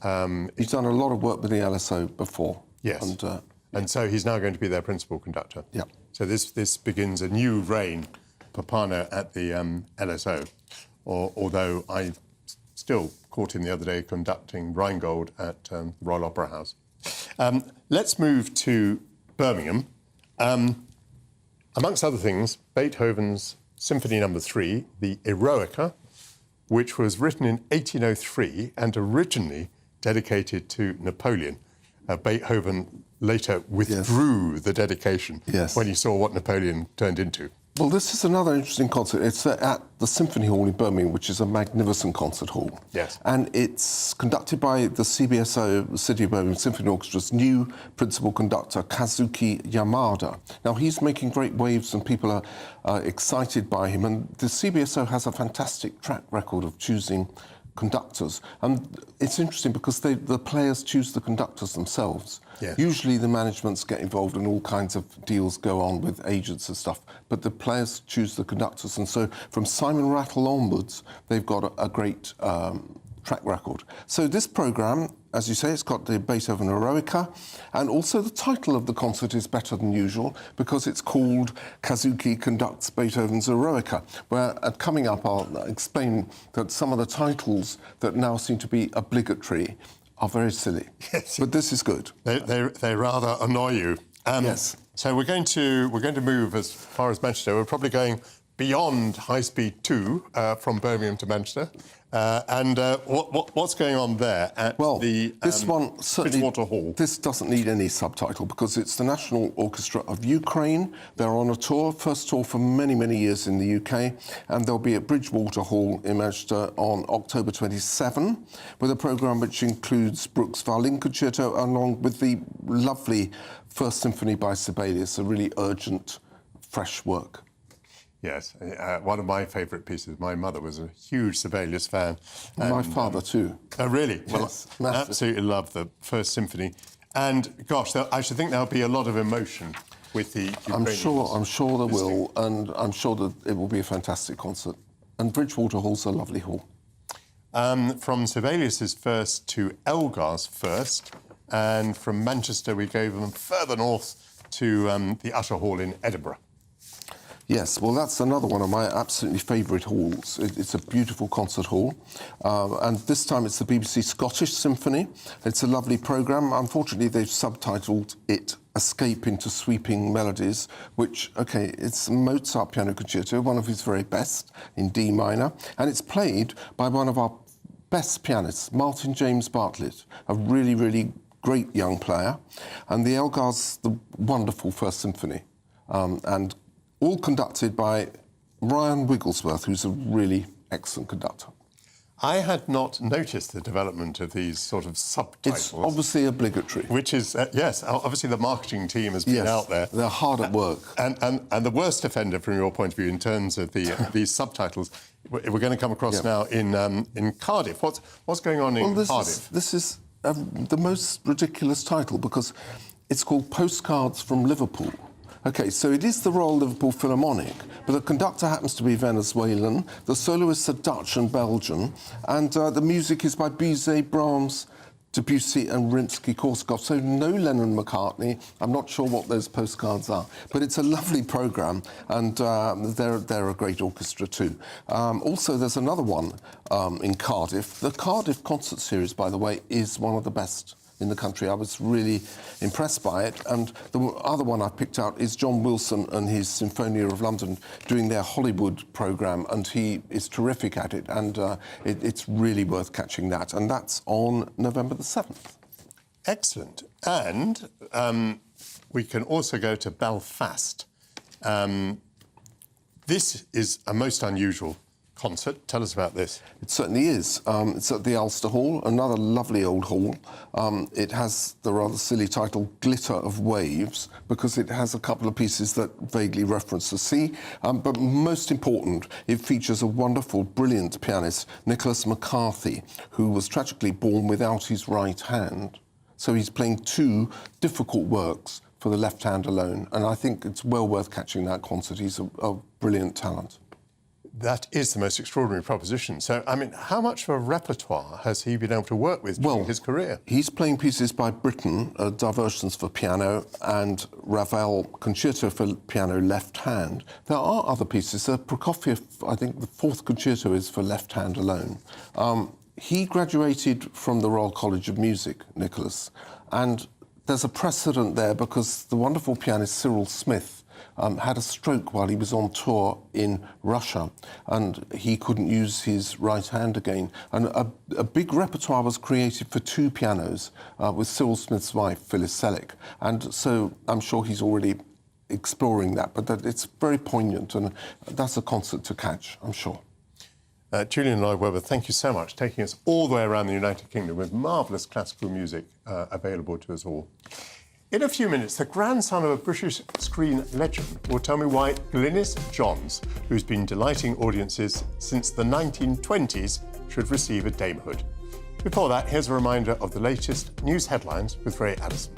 He's done a lot of work with the LSO before. Yes. And so he's now going to be their principal conductor. Yeah. So this begins a new reign, Pappano at the LSO, although I still caught him the other day conducting Rheingold at the Royal Opera House. Let's move to Birmingham. Amongst other things, Beethoven's Symphony No. 3, the Eroica, which was written in 1803 and originally dedicated to Napoleon. Beethoven later withdrew the dedication when he saw what Napoleon turned into. Well, this is another interesting concert. It's at the Symphony Hall in Birmingham, which is a magnificent concert hall. Yes. And it's conducted by the CBSO, the City of Birmingham Symphony Orchestra's new principal conductor, Kazuki Yamada. Now, he's making great waves and people are excited by him. And the CBSO has a fantastic track record of choosing conductors. And it's interesting because the players choose the conductors themselves. Yeah. Usually the managements get involved and all kinds of deals go on with agents and stuff, but the players choose the conductors. And so from Simon Rattle onwards, they've got a great track record. So this programme, as you say, it's got the Beethoven Eroica, and also the title of the concert is better than usual because it's called Kazuki Conducts Beethoven's Eroica, where coming up I'll explain that some of the titles that now seem to be obligatory are very silly. Yes. But this is good. They rather annoy you. Yes. So we're going to move as far as Manchester. We're probably going beyond High Speed 2 from Birmingham to Manchester. What's going on there at the this one certainly, Bridgewater Hall? This doesn't need any subtitle because it's the National Orchestra of Ukraine. They're on a tour, first tour for many, many years in the UK, and they'll be at Bridgewater Hall in Manchester on October 27 with a programme which includes Bruch's Violin Concerto along with the lovely First Symphony by Sibelius, a really urgent, fresh work. Yes, one of my favourite pieces. My mother was a huge Sibelius fan. My father too. Oh, really? Yes, well, I absolutely love the First Symphony. And, gosh, I should think there'll be a lot of emotion with the Ukrainians. I'm sure there will, and I'm sure that it will be a fantastic concert. And Bridgewater Hall's a lovely hall. From Sibelius's First to Elgar's First, and from Manchester we go them further north to the Usher Hall in Edinburgh. Yes, well, that's another one of my absolutely favourite halls. It's a beautiful concert hall. And this time it's the BBC Scottish Symphony. It's a lovely programme. Unfortunately, they've subtitled it Escape into Sweeping Melodies, which, OK, it's Mozart Piano Concerto, one of his very best, in D minor. And it's played by one of our best pianists, Martin James Bartlett, a really, really great young player. And the Elgar's the wonderful First Symphony. And all conducted by Ryan Wigglesworth, who's a really excellent conductor. I had not noticed the development of these sort of subtitles. It's obviously obligatory. Which is, yes, obviously the marketing team has been out there. They're hard at work. And the worst offender from your point of view in terms of these subtitles, we're going to come across now in Cardiff. What's going on in Cardiff? This is the most ridiculous title because it's called Postcards from Liverpool. OK, so it is the Royal Liverpool Philharmonic, but the conductor happens to be Venezuelan, the soloists are Dutch and Belgian, and the music is by Bizet, Brahms, Debussy and Rimsky-Korsakov. So no Lennon-McCartney. I'm not sure what those postcards are, but it's a lovely programme, and they're a great orchestra too. Also, there's another one in Cardiff. The Cardiff Concert Series, by the way, is one of the best in the country. I was really impressed by it. And the other one I picked out is John Wilson and his Symphonia of London doing their Hollywood programme, and he is terrific at it, and it's really worth catching that. And that's on November the 7th. Excellent. And we can also go to Belfast. This is a most unusual concert. Tell us about this. It certainly is. It's at the Ulster Hall, another lovely old hall. It has the rather silly title Glitter of Waves because it has a couple of pieces that vaguely reference the sea. But most important, it features a wonderful, brilliant pianist, Nicholas McCarthy, who was tragically born without his right hand. So he's playing two difficult works for the left hand alone. And I think it's well worth catching that concert. He's a brilliant talent. That is the most extraordinary proposition. So, I mean, how much of a repertoire has he been able to work with during his career? He's playing pieces by Britten, Diversions for Piano, and Ravel, Concerto for Piano Left Hand. There are other pieces. Prokofiev, I think the fourth concerto is for left hand alone. He graduated from the Royal College of Music, Nicholas, and there's a precedent there because the wonderful pianist Cyril Smith had a stroke while he was on tour in Russia, and he couldn't use his right hand again. And a big repertoire was created for two pianos with Cyril Smith's wife, Phyllis Selleck. And so I'm sure he's already exploring that, but it's very poignant, and that's a concert to catch, I'm sure. Julian Lloyd-Webber, thank you so much, taking us all the way around the United Kingdom with marvellous classical music available to us all. In a few minutes, the grandson of a British screen legend will tell me why Glynis Johns, who's been delighting audiences since the 1920s, should receive a damehood. Before that, here's a reminder of the latest news headlines with Ray Addison.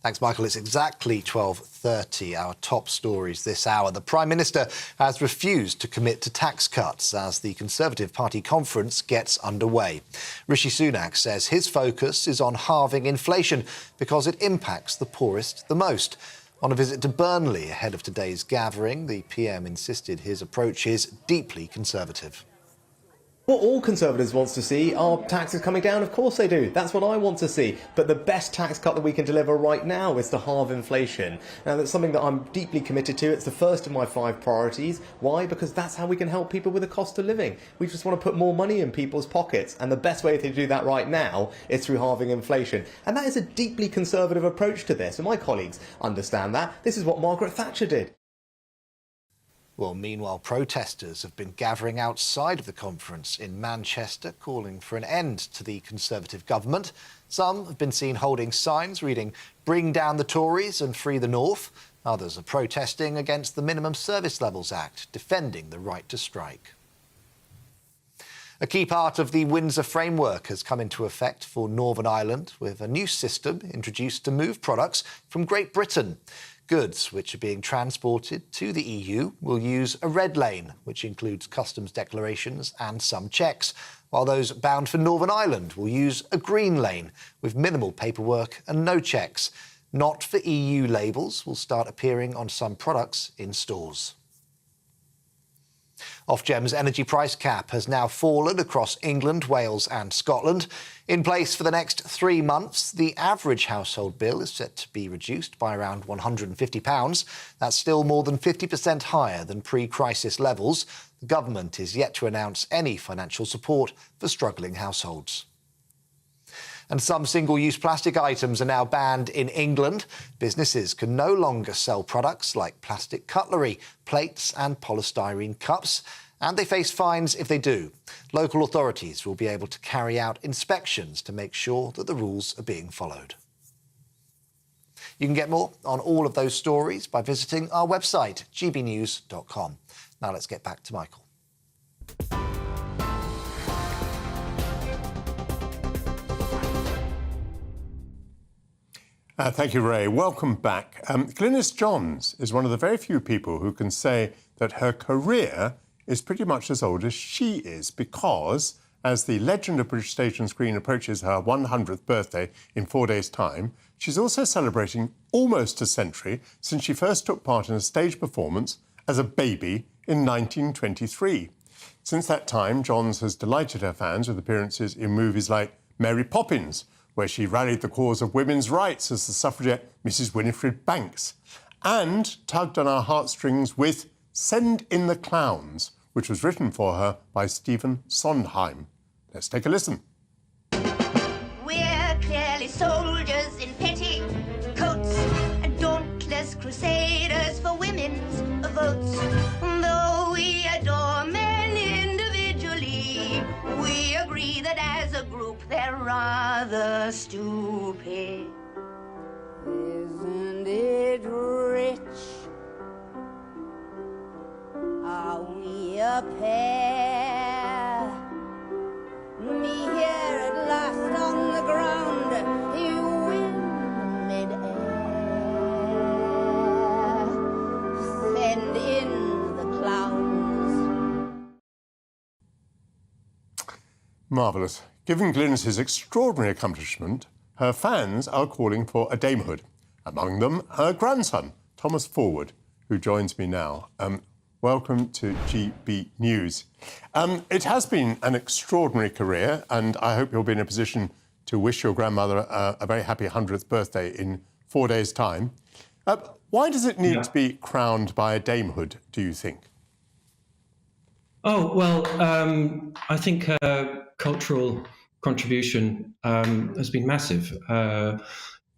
Thanks, Michael. It's exactly 12:30. Our top stories this hour. The Prime Minister has refused to commit to tax cuts as the Conservative Party conference gets underway. Rishi Sunak says his focus is on halving inflation because it impacts the poorest the most. On a visit to Burnley ahead of today's gathering, the PM insisted his approach is deeply conservative. What all Conservatives wants to see are taxes coming down. Of course they do. That's what I want to see. But the best tax cut that we can deliver right now is to halve inflation. Now, that's something that I'm deeply committed to. It's the first of my 5 priorities. Why? Because that's how we can help people with the cost of living. We just want to put more money in people's pockets. And the best way to do that right now is through halving inflation. And that is a deeply Conservative approach to this. And my colleagues understand that. This is what Margaret Thatcher did. Well, meanwhile, protesters have been gathering outside of the conference in Manchester, calling for an end to the Conservative government. Some have been seen holding signs reading, "Bring down the Tories and free the North." Others are protesting against the Minimum Service Levels Act, defending the right to strike. A key part of the Windsor framework has come into effect for Northern Ireland, with a new system introduced to move products from Great Britain. Goods which are being transported to the EU will use a red lane, which includes customs declarations and some checks, while those bound for Northern Ireland will use a green lane with minimal paperwork and no checks. Not for EU labels will start appearing on some products in stores. Ofgem's energy price cap has now fallen across England, Wales and Scotland. In place for the next 3 months, the average household bill is set to be reduced by around £150. That's still more than 50% higher than pre-crisis levels. The government is yet to announce any financial support for struggling households. And some single-use plastic items are now banned in England. Businesses can no longer sell products like plastic cutlery, plates and polystyrene cups, and they face fines if they do. Local authorities will be able to carry out inspections to make sure that the rules are being followed. You can get more on all of those stories by visiting our website, gbnews.com. Now let's get back to Michael. Thank you, Ray. Welcome back. Glynis Johns is one of the very few people who can say that her career is pretty much as old as she is, because as the legend of British stage and screen approaches her 100th birthday in 4 days' time, she's also celebrating almost a century since she first took part in a stage performance as a baby in 1923. Since that time, Johns has delighted her fans with appearances in movies like Mary Poppins, where she rallied the cause of women's rights as the suffragette Mrs. Winifred Banks, and tugged on our heartstrings with Send in the Clowns, which was written for her by Stephen Sondheim. Let's take a listen. We're clearly soldiers in petticoats and dauntless crusaders for women's votes. Though we adore men individually, we agree that as a group they're rather stupid. Isn't it rich? Are we a pair? Me here at last on the ground, you in mid-air. Send in the clowns. Marvellous. Given Glynis's extraordinary accomplishment, her fans are calling for a damehood. Among them, her grandson, Thomas Forward, who joins me now. Welcome to GB News. It has been an extraordinary career, and I hope you'll be in a position to wish your grandmother a very happy 100th birthday in 4 days' time. Why does it need to be crowned by a damehood, do you think? Oh, well, I think her cultural contribution has been massive.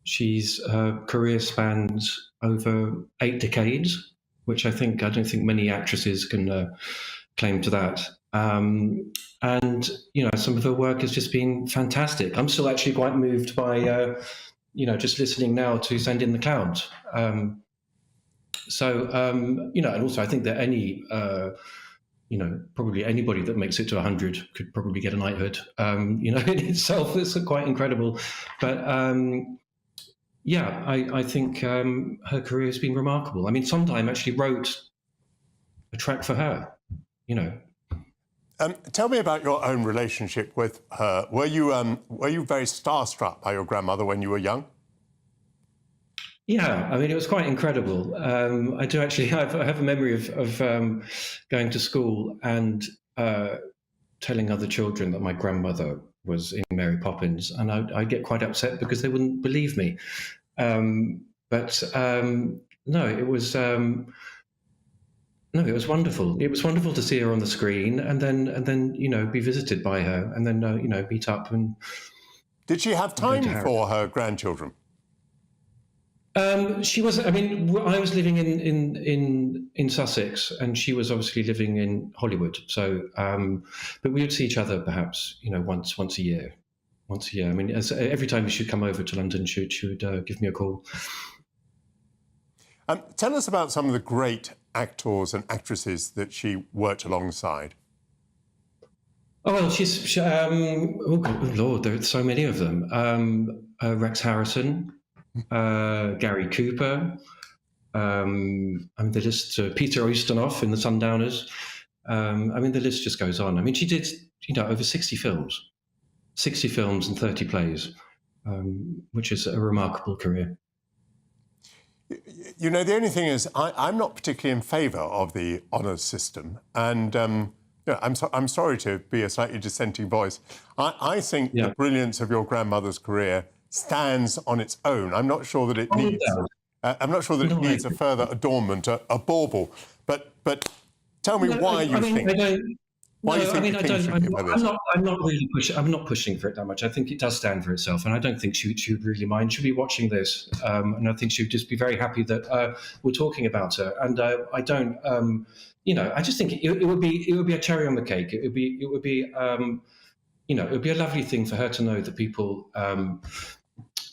She's career spans over 8 decades, which I don't think many actresses can claim to that. And, some of her work has just been fantastic. I'm still actually quite moved by, just listening now to Send in the Clowns. You know, and also I think that any, you know, probably anybody that makes it to 100 could probably get a knighthood. You know, in itself, it's quite incredible. But yeah, I think her career has been remarkable. I mean, Sondheim actually wrote a track for her, you know. Tell me about your own relationship with her. Were you very starstruck by your grandmother when you were young? Yeah, I mean, it was quite incredible. I do actually I have a memory of going to school and telling other children that my grandmother was in Mary Poppins, and I'd get quite upset because they wouldn't believe me. No, it was it was wonderful. It was wonderful to see her on the screen, and then you know, be visited by her, and then you know, meet up. And did she have time for her grandchildren? She was. I mean, I was living in Sussex, and she was obviously living in Hollywood. So, but we would see each other perhaps, you know, once a year. Once a year. I mean, every time she'd come over to London, she would give me a call. Tell us about some of the great actors and actresses that she worked alongside. Oh well, oh Lord, there are so many of them. Rex Harrison. Gary Cooper, I mean, the list, Peter Ustinov in The Sundowners. I mean, the list just goes on. I mean, she did, you know, over 60 films and 30 plays, which is a remarkable career. You know, the only thing is, I'm not particularly in favour of the honours system, and you know, I'm sorry to be a slightly dissenting voice. I think the brilliance of your grandmother's career stands on its own. I'm not sure that it needs. I'm not sure that it needs a further adornment, a bauble. But tell me why you think. Why you think I'm not really pushing. I'm not pushing for it that much. I think it does stand for itself, and I don't think she would really mind. She'll be watching this, and I think she would just be very happy that we're talking about her. And I don't. You know, I just think it would be a cherry on the cake. It would be. You know, it would be a lovely thing for her to know that people.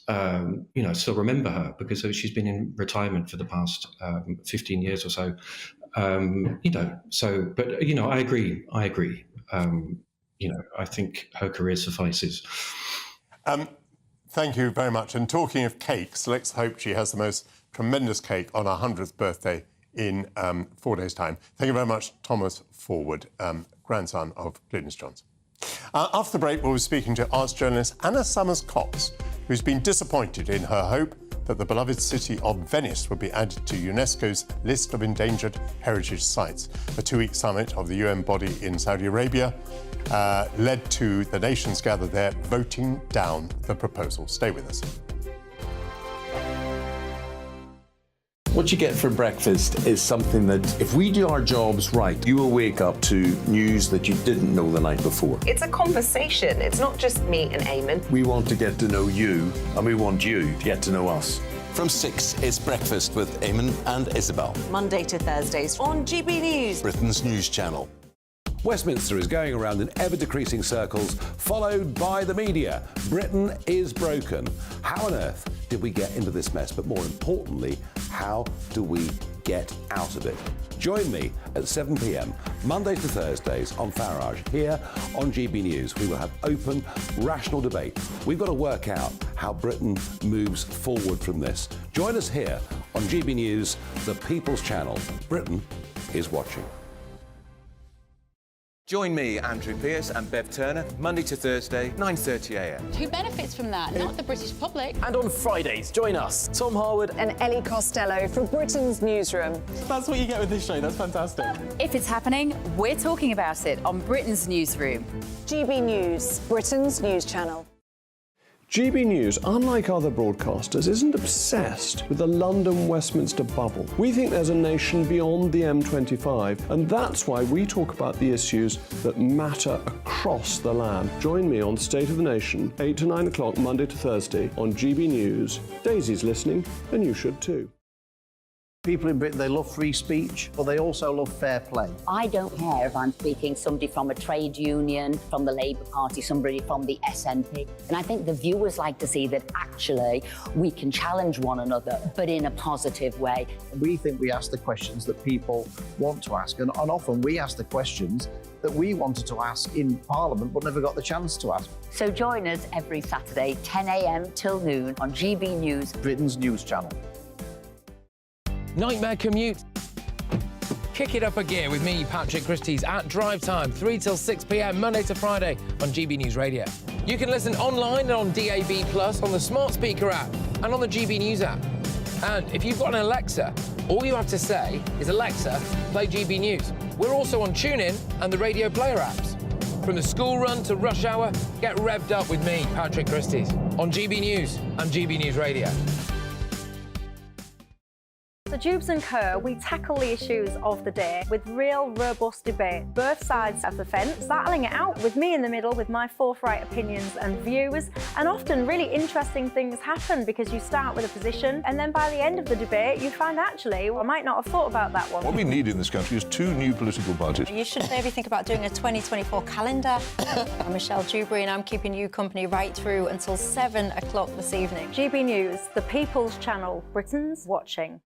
You know, still remember her, because she's been in retirement for the past 15 years or so. You know, but you know, I agree. You know, I think her career suffices. Thank you very much. And talking of cakes, let's hope she has the most tremendous cake on her 100th birthday in 4 days' time. Thank you very much, Thomas Forward, grandson of Glynis Johns. After the break, we'll be speaking to arts journalist Anna Summers-Cox, who's been disappointed in her hope that the beloved city of Venice would be added to UNESCO's list of endangered heritage sites. A two-week summit of the UN body in Saudi Arabia led to the nations gathered there voting down the proposal. Stay with us. What you get for breakfast is something that, if we do our jobs right, you will wake up to news that you didn't know the night before. It's a conversation. It's not just me and Eamon. We want to get to know you, and we want you to get to know us. From 6, it's Breakfast with Eamon and Isabel. Monday to Thursdays on GB News, Britain's news channel. Westminster is going around in ever-decreasing circles, followed by the media. Britain is broken. How on earth did we get into this mess? But more importantly, how do we get out of it? Join me at 7 p.m, Monday to Thursdays on Farage, here on GB News. We will have open, rational debate. We've got to work out how Britain moves forward from this. Join us here on GB News, the People's Channel. Britain is watching. Join me, Andrew Pearce and Bev Turner, Monday to Thursday, 9:30 a.m. Who benefits from that? Not the British public. And on Fridays, join us, Tom Harwood and Ellie Costello from Britain's Newsroom. That's what you get with this show. That's fantastic. If it's happening, we're talking about it on Britain's Newsroom. GB News, Britain's news channel. GB News, unlike other broadcasters, isn't obsessed with the London-Westminster bubble. We think there's a nation beyond the M25, and that's why we talk about the issues that matter across the land. Join me on State of the Nation, 8 to 9 o'clock, Monday to Thursday on GB News. Daisy's listening, and you should too. People in Britain, they love free speech, but they also love fair play. I don't care if I'm speaking somebody from a trade union, from the Labour Party, somebody from the SNP. And I think the viewers like to see that actually we can challenge one another, but in a positive way. We think we ask the questions that people want to ask, and often we ask the questions that we wanted to ask in Parliament but never got the chance to ask. So join us every Saturday, 10 a.m. till noon on GB News, Britain's news channel. Nightmare commute. Kick it up a gear with me, Patrick Christie's, at drive time, 3 till 6 p.m, Monday to Friday on GB News Radio. You can listen online and on DAB+, on the smart speaker app and on the GB News app. And if you've got an Alexa, all you have to say is, Alexa, play GB News. We're also on TuneIn and the Radio Player apps. From the school run to rush hour, get revved up with me, Patrick Christie's, on GB News and GB News Radio. So Jubes and Kerr, we tackle the issues of the day with real robust debate, both sides of the fence, battling it out with me in the middle with my forthright opinions and views. And often really interesting things happen because you start with a position and then by the end of the debate you find actually, well, I might not have thought about that one. What we need in this country is 2 new political parties. You should maybe think about doing a 2024 calendar. I'm Michelle Dewberry and I'm keeping you company right through until 7 o'clock this evening. GB News, the People's Channel, Britain's watching.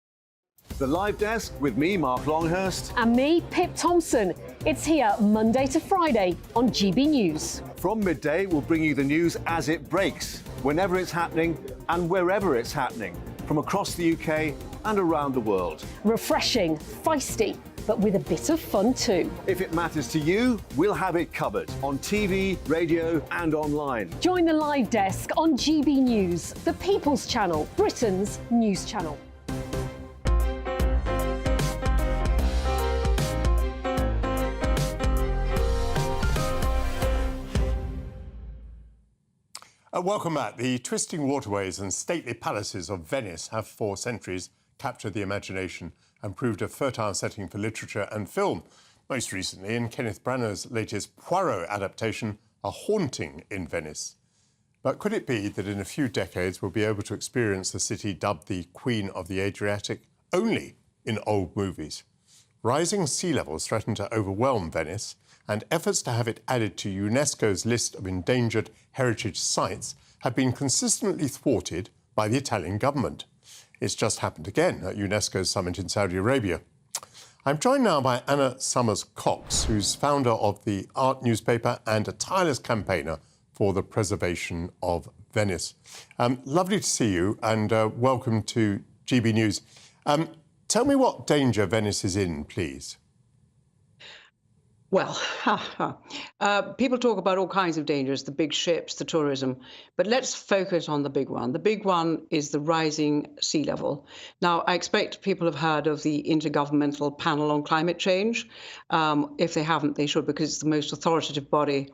The Live Desk with me, Mark Longhurst. And me, Pip Thompson. It's here Monday to Friday on GB News. From midday, we'll bring you the news as it breaks, whenever it's happening and wherever it's happening, from across the UK and around the world. Refreshing, feisty, but with a bit of fun too. If it matters to you, we'll have it covered on TV, radio and online. Join the Live Desk on GB News, the People's Channel, Britain's news channel. Welcome back. The twisting waterways and stately palaces of Venice have for centuries captured the imagination and proved a fertile setting for literature and film. Most recently in Kenneth Branagh's latest Poirot adaptation, A Haunting in Venice. But could it be that in a few decades we'll be able to experience the city dubbed the Queen of the Adriatic only in old movies? Rising sea levels threaten to overwhelm Venice, and efforts to have it added to UNESCO's list of endangered heritage sites have been consistently thwarted by the Italian government. It's just happened again at UNESCO's summit in Saudi Arabia. I'm joined now by Anna Summers-Cox, who's founder of the art newspaper and a tireless campaigner for the preservation of Venice. Lovely to see you, and welcome to GB News. Tell me what danger Venice is in, please. Well, people talk about all kinds of dangers, the big ships, the tourism, but let's focus on the big one. The big one is the rising sea level. Now, I expect people have heard of the Intergovernmental Panel on Climate Change. If they haven't, they should, because it's the most authoritative body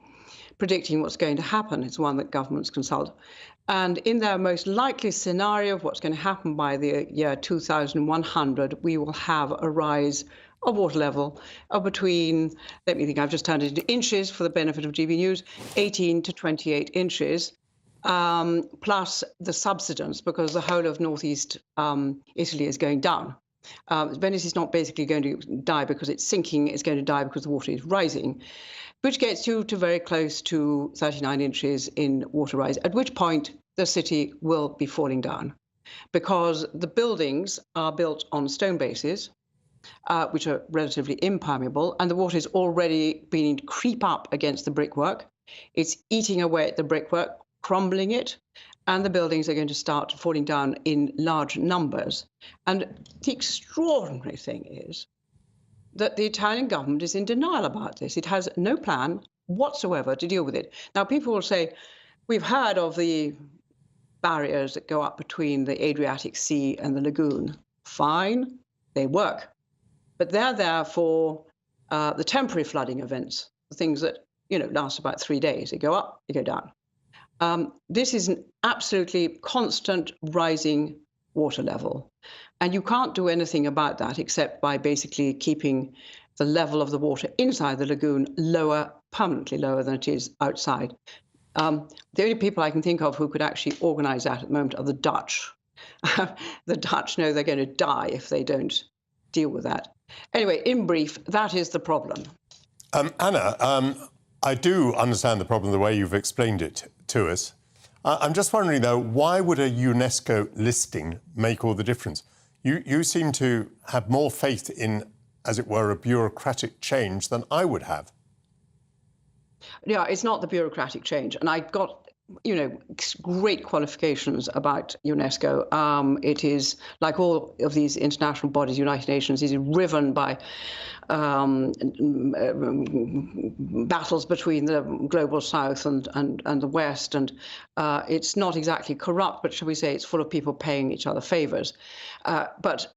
predicting what's going to happen. It's one that governments consult. And in their most likely scenario of what's going to happen by the year 2100, we will have a rise of water level of between, let me think, I've just turned it into inches for the benefit of GB News, 18 to 28 inches, plus the subsidence, because the whole of northeast Italy is going down. Venice is not basically going to die because it's sinking, it's going to die because the water is rising, which gets you to very close to 39 inches in water rise, at which point the city will be falling down, because the buildings are built on stone bases, which are relatively impermeable, and the water is already beginning to creep up against the brickwork. It's eating away at the brickwork, crumbling it, and the buildings are going to start falling down in large numbers. And the extraordinary thing is that the Italian government is in denial about this. It has no plan whatsoever to deal with it. Now, people will say, we've heard of the barriers that go up between the Adriatic Sea and the lagoon. Fine, they work. But they're there for the temporary flooding events, the things that, last about 3 days. They go up, they go down. This is an absolutely constant rising water level. And you can't do anything about that except by basically keeping the level of the water inside the lagoon lower, permanently lower than it is outside. The only people I can think of who could actually organise that at the moment are the Dutch. The Dutch know they're going to die if they don't deal with that. Anyway, in brief, that is the problem. Anna, I do understand the problem the way you've explained it to us. I'm just wondering, though, why would a UNESCO listing make all the difference? You seem to have more faith in, as it were, a bureaucratic change than I would have. Yeah, it's not the bureaucratic change. And I got, great qualifications about UNESCO. It is, like all of these international bodies, United Nations, is riven by battles between the global south and the west. And it's not exactly corrupt, but shall we say it's full of people paying each other favors. But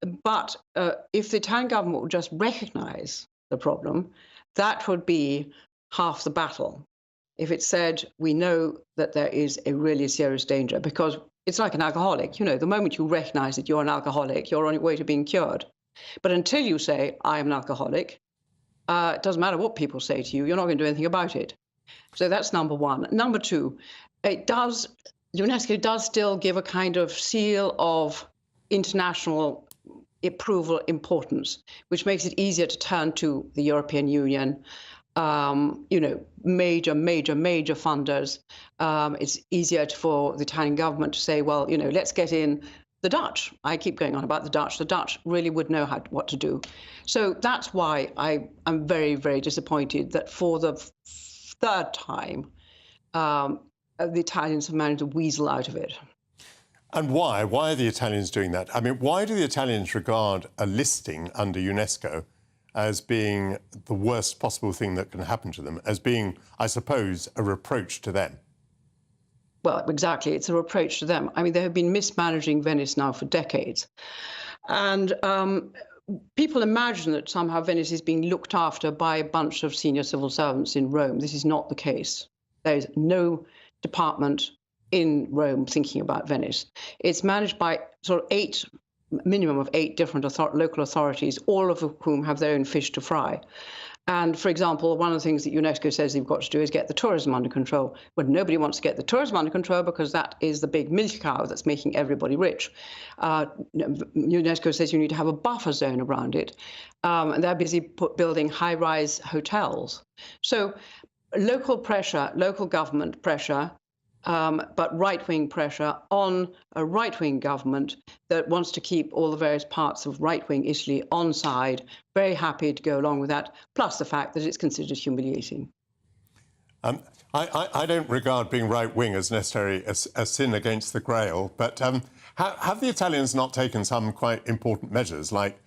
if the Italian government would just recognize the problem, that would be half the battle. If it said, we know that there is a really serious danger, because it's like an alcoholic. The moment you recognize that you're an alcoholic, you're on your way to being cured. But until you say, I am an alcoholic, it doesn't matter what people say to you, you're not going to do anything about it. So that's number one. Number two, UNESCO does still give a kind of seal of international approval importance, which makes it easier to turn to the European Union, major funders. It's easier for the Italian government to say, well, let's get in the Dutch. I keep going on about the Dutch. The Dutch really would know what to do. So that's why I'm very, very disappointed that for the third time, the Italians have managed to weasel out of it. And why? Why are the Italians doing that? I mean, why do the Italians regard a listing under UNESCO as being the worst possible thing that can happen to them, as being, I suppose, a reproach to them? Well, exactly. It's a reproach to them. I mean, they have been mismanaging Venice now for decades. And people imagine that somehow Venice is being looked after by a bunch of senior civil servants in Rome. This is not the case. There is no department in Rome thinking about Venice. It's managed by sort of minimum of eight different local authorities, all of whom have their own fish to fry. And, for example, one of the things that UNESCO says they've got to do is get the tourism under control. But nobody wants to get the tourism under control because that is the big milk cow that's making everybody rich. UNESCO says you need to have a buffer zone around it. And they're busy building high-rise hotels. So local pressure, local government pressure, but right-wing pressure on a right-wing government that wants to keep all the various parts of right-wing Italy on side, very happy to go along with that, plus the fact that it's considered humiliating. I don't regard being right-wing as necessarily a sin against the Grail, but have the Italians not taken some quite important measures, like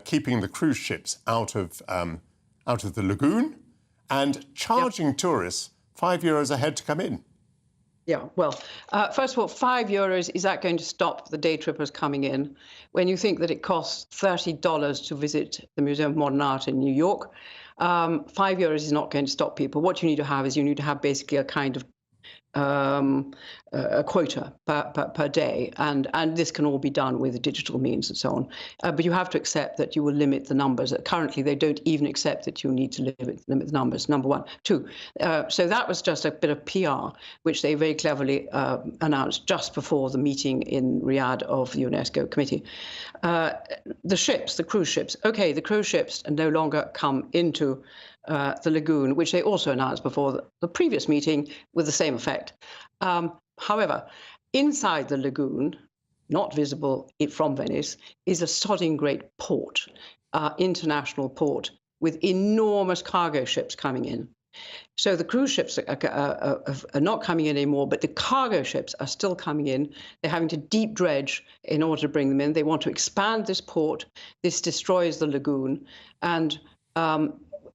keeping the cruise ships out of the lagoon and charging tourists €5 a head to come in? Yeah, well, first of all, €5, is that going to stop the day trippers coming in? When you think that it costs $30 to visit the Museum of Modern Art in New York, €5 is not going to stop people. What you need to have is basically a kind of a quota per day, and this can all be done with digital means and so on. But you have to accept that you will limit the numbers. Currently, they don't even accept that you need to limit the numbers, number one. Two, so that was just a bit of PR, which they very cleverly announced just before the meeting in Riyadh of the UNESCO committee. The cruise ships. OK, the cruise ships no longer come into the lagoon, which they also announced before the previous meeting with the same effect. However, inside the lagoon, not visible from Venice, is a sodding great port, international port, with enormous cargo ships coming in. So the cruise ships are not coming in anymore, but the cargo ships are still coming in. They're having to deep dredge in order to bring them in. They want to expand this port. This destroys the lagoon. And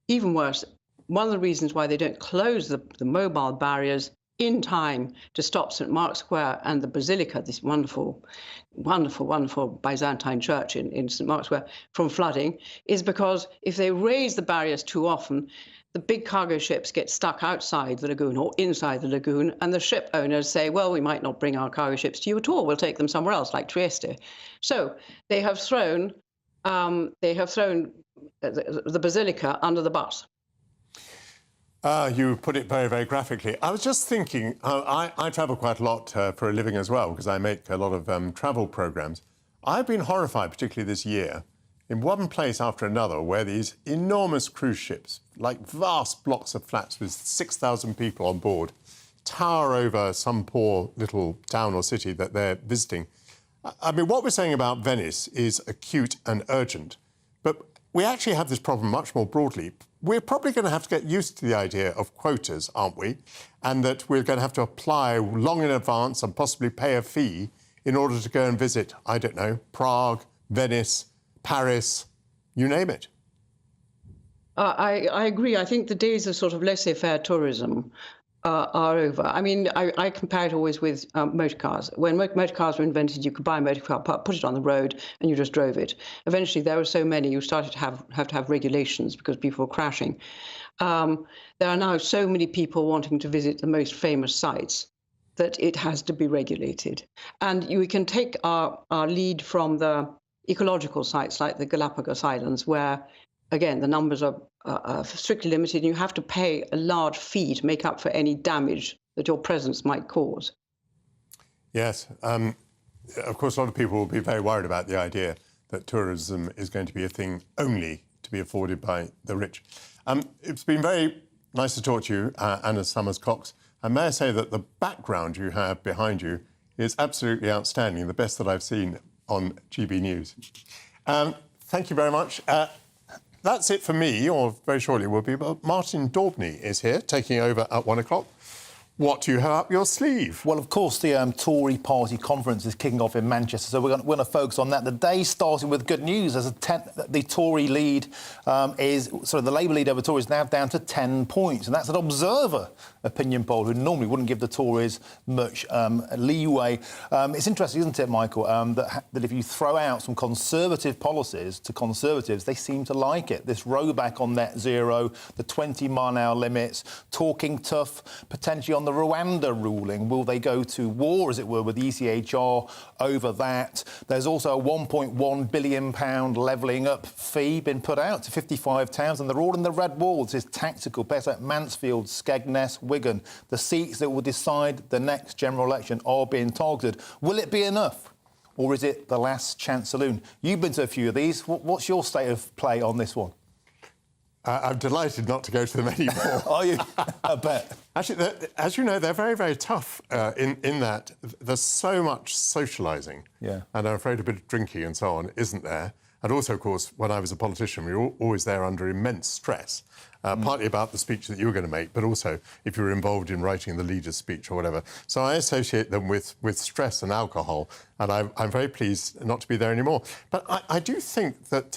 even worse, one of the reasons why they don't close the mobile barriers in time to stop St. Mark's Square and the Basilica, this wonderful, wonderful, wonderful Byzantine church in St. Mark's Square, from flooding, is because if they raise the barriers too often, the big cargo ships get stuck outside the lagoon or inside the lagoon, and the ship owners say, well, we might not bring our cargo ships to you at all. We'll take them somewhere else, like Trieste. So they have thrown the Basilica under the bus. You put it very, very graphically. I was just thinking, I travel quite a lot for a living as well, because I make a lot of travel programmes. I've been horrified, particularly this year, in one place after another, where these enormous cruise ships, like vast blocks of flats with 6,000 people on board, tower over some poor little town or city that they're visiting. I mean, what we're saying about Venice is acute and urgent, but we actually have this problem much more broadly. We're probably going to have to get used to the idea of quotas, aren't we? And that we're going to have to apply long in advance and possibly pay a fee in order to go and visit, I don't know, Prague, Venice, Paris, you name it. I agree. I think the days of sort of laissez-faire tourism are over. I mean, I compare it always with motor cars. When motor cars were invented, you could buy a motor car, put it on the road, and you just drove it. Eventually, there were so many, you started to have to have regulations because people were crashing. There are now so many people wanting to visit the most famous sites that it has to be regulated. And we can take our lead from the ecological sites like the Galapagos Islands, where, again, the numbers are strictly limited, and you have to pay a large fee to make up for any damage that your presence might cause. Yes. Of course, a lot of people will be very worried about the idea that tourism is going to be a thing only to be afforded by the rich. It's been very nice to talk to you, Anna Summers-Cox. And may I say that the background you have behind you is absolutely outstanding, the best that I've seen on GB News. Thank you very much. That's it for me, or very shortly will be, but Martin Daubney is here, taking over at 1 o'clock. What do you have up your sleeve? Well, of course, the Tory party conference is kicking off in Manchester, so we're going to focus on that. The day started with good news, as the Tory lead the Labour lead over Tories now down to 10 points, and that's an Observer opinion poll who normally wouldn't give the Tories much leeway. It's interesting, isn't it, Michael, that if you throw out some Conservative policies to Conservatives, they seem to like it. This rowback on net zero, the 20-mile-an-hour limits, talking tough, potentially on the Rwanda ruling. Will they go to war, as it were, with the ECHR over that? There's also a £1.1 billion levelling up fee been put out to 55 towns, and they're all in the red walls. It's tactical. Places like Mansfield, Skegness, Wigan. The seats that will decide the next general election are being targeted. Will it be enough? Or is it the last chance saloon? You've been to a few of these. What's your state of play on this one? I'm delighted not to go to them anymore. Are you? I bet. Actually, as you know, they're very, very tough in that there's so much socialising. Yeah. And I'm afraid a bit of drinking and so on isn't there. And also, of course, when I was a politician, we were always there under immense stress, partly about the speech that you were going to make, but also if you were involved in writing the leader's speech or whatever. So I associate them with stress and alcohol, and I'm very pleased not to be there anymore. But I do think that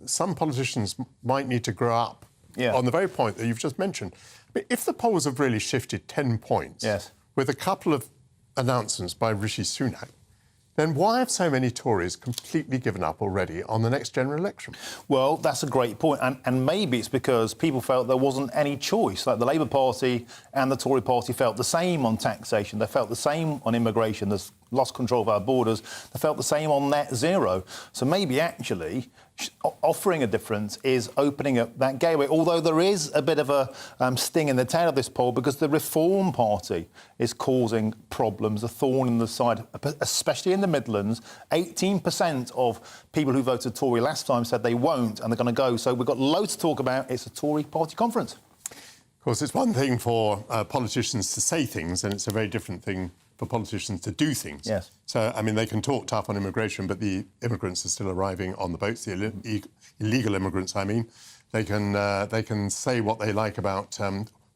some politicians might need to grow up on the very point that you've just mentioned. But if the polls have really shifted 10 points, with a couple of announcements by Rishi Sunak, then why have so many Tories completely given up already on the next general election? Well, that's a great point. And maybe it's because people felt there wasn't any choice. Like the Labour Party and the Tory Party felt the same on taxation. They felt the same on immigration. There's lost control of our borders. They felt the same on net zero. So maybe actually offering a difference is opening up that gateway, although there is a bit of a sting in the tail of this poll because the Reform Party is causing problems, a thorn in the side, especially in the Midlands. 18% of people who voted Tory last time said they won't, and they're going to go. So we've got loads to talk about. It's a Tory party conference. Of course, it's one thing for politicians to say things, and it's a very different thing for politicians to do things. Yes. So, I mean, they can talk tough on immigration, but the immigrants are still arriving on the boats, the illegal immigrants, I mean. They can say what they like about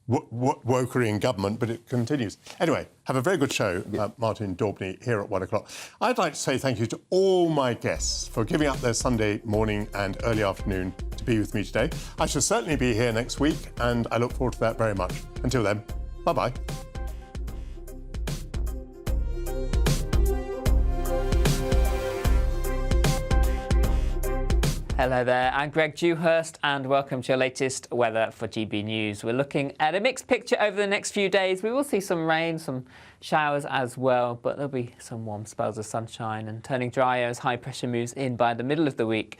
wokery in government, but it continues. Anyway, have a very good show, Martin Daubney, here at 1 o'clock. I'd like to say thank you to all my guests for giving up their Sunday morning and early afternoon to be with me today. I shall certainly be here next week, and I look forward to that very much. Until then, bye-bye. Hello there, I'm Greg Dewhurst and welcome to your latest weather for GB News. We're looking at a mixed picture over the next few days. We will see some rain, some showers as well, but there'll be some warm spells of sunshine and turning drier as high pressure moves in by the middle of the week.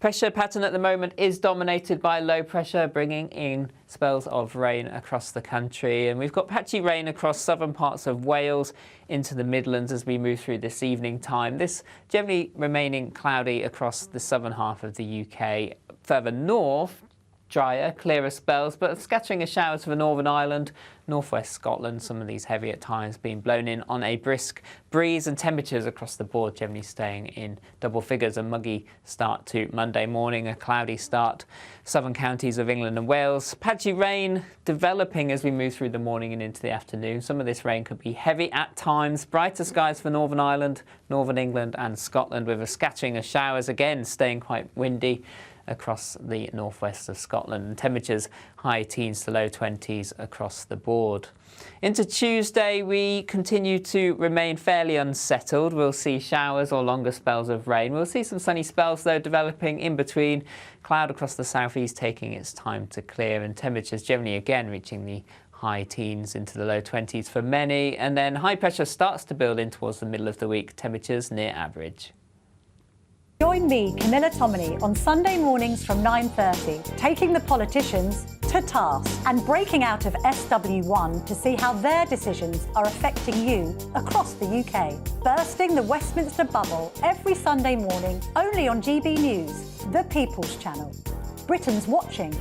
Pressure pattern at the moment is dominated by low pressure, bringing in spells of rain across the country. And we've got patchy rain across southern parts of Wales into the Midlands as we move through this evening time. This generally remaining cloudy across the southern half of the UK. Further north, drier, clearer spells, but scattering of showers for Northern Ireland, northwest Scotland, some of these heavy at times being blown in on a brisk breeze, and temperatures across the board generally staying in double figures. A muggy start to Monday morning, a cloudy start. Southern counties of England and Wales. Patchy rain developing as we move through the morning and into the afternoon. Some of this rain could be heavy at times. Brighter skies for Northern Ireland, Northern England and Scotland, with a scattering of showers, again staying quite windy across the northwest of Scotland, and temperatures high teens to low 20s across the board. Into Tuesday, we continue to remain fairly unsettled. We'll see showers or longer spells of rain. We'll see some sunny spells, though, developing in between. Cloud across the southeast taking its time to clear, and temperatures generally again reaching the high teens into the low 20s for many. And then high pressure starts to build in towards the middle of the week, temperatures near average. Join me, Camilla Tominey, on Sunday mornings from 9:30, taking the politicians to task and breaking out of SW1 to see how their decisions are affecting you across the UK. Bursting the Westminster bubble every Sunday morning, only on GB News, the People's Channel. Britain's watching.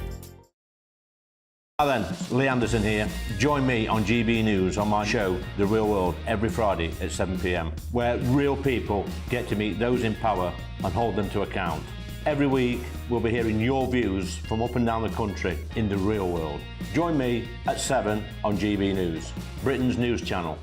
Hi then, Lee Anderson here. Join me on GB News on my show, The Real World, every Friday at 7 p.m, where real people get to meet those in power and hold them to account. Every week, we'll be hearing your views from up and down the country in the real world. Join me at 7 on GB News, Britain's news channel.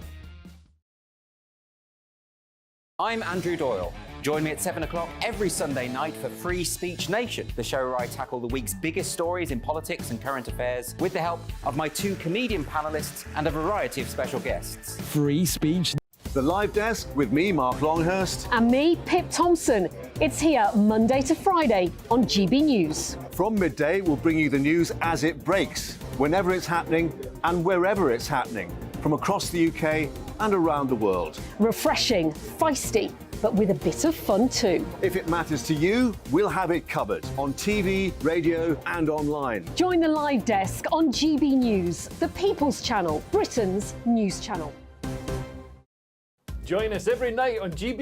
I'm Andrew Doyle. Join me at 7 o'clock every Sunday night for Free Speech Nation, the show where I tackle the week's biggest stories in politics and current affairs with the help of my two comedian panellists and a variety of special guests. Free Speech. The Live Desk with me, Mark Longhurst. And me, Pip Thompson. It's here Monday to Friday on GB News. From midday, we'll bring you the news as it breaks, whenever it's happening and wherever it's happening, from across the UK and around the world. Refreshing, feisty, but with a bit of fun too. If it matters to you, we'll have it covered on TV, radio and online. Join the Live Desk on GB News, the People's Channel, Britain's news channel. Join us every night on GB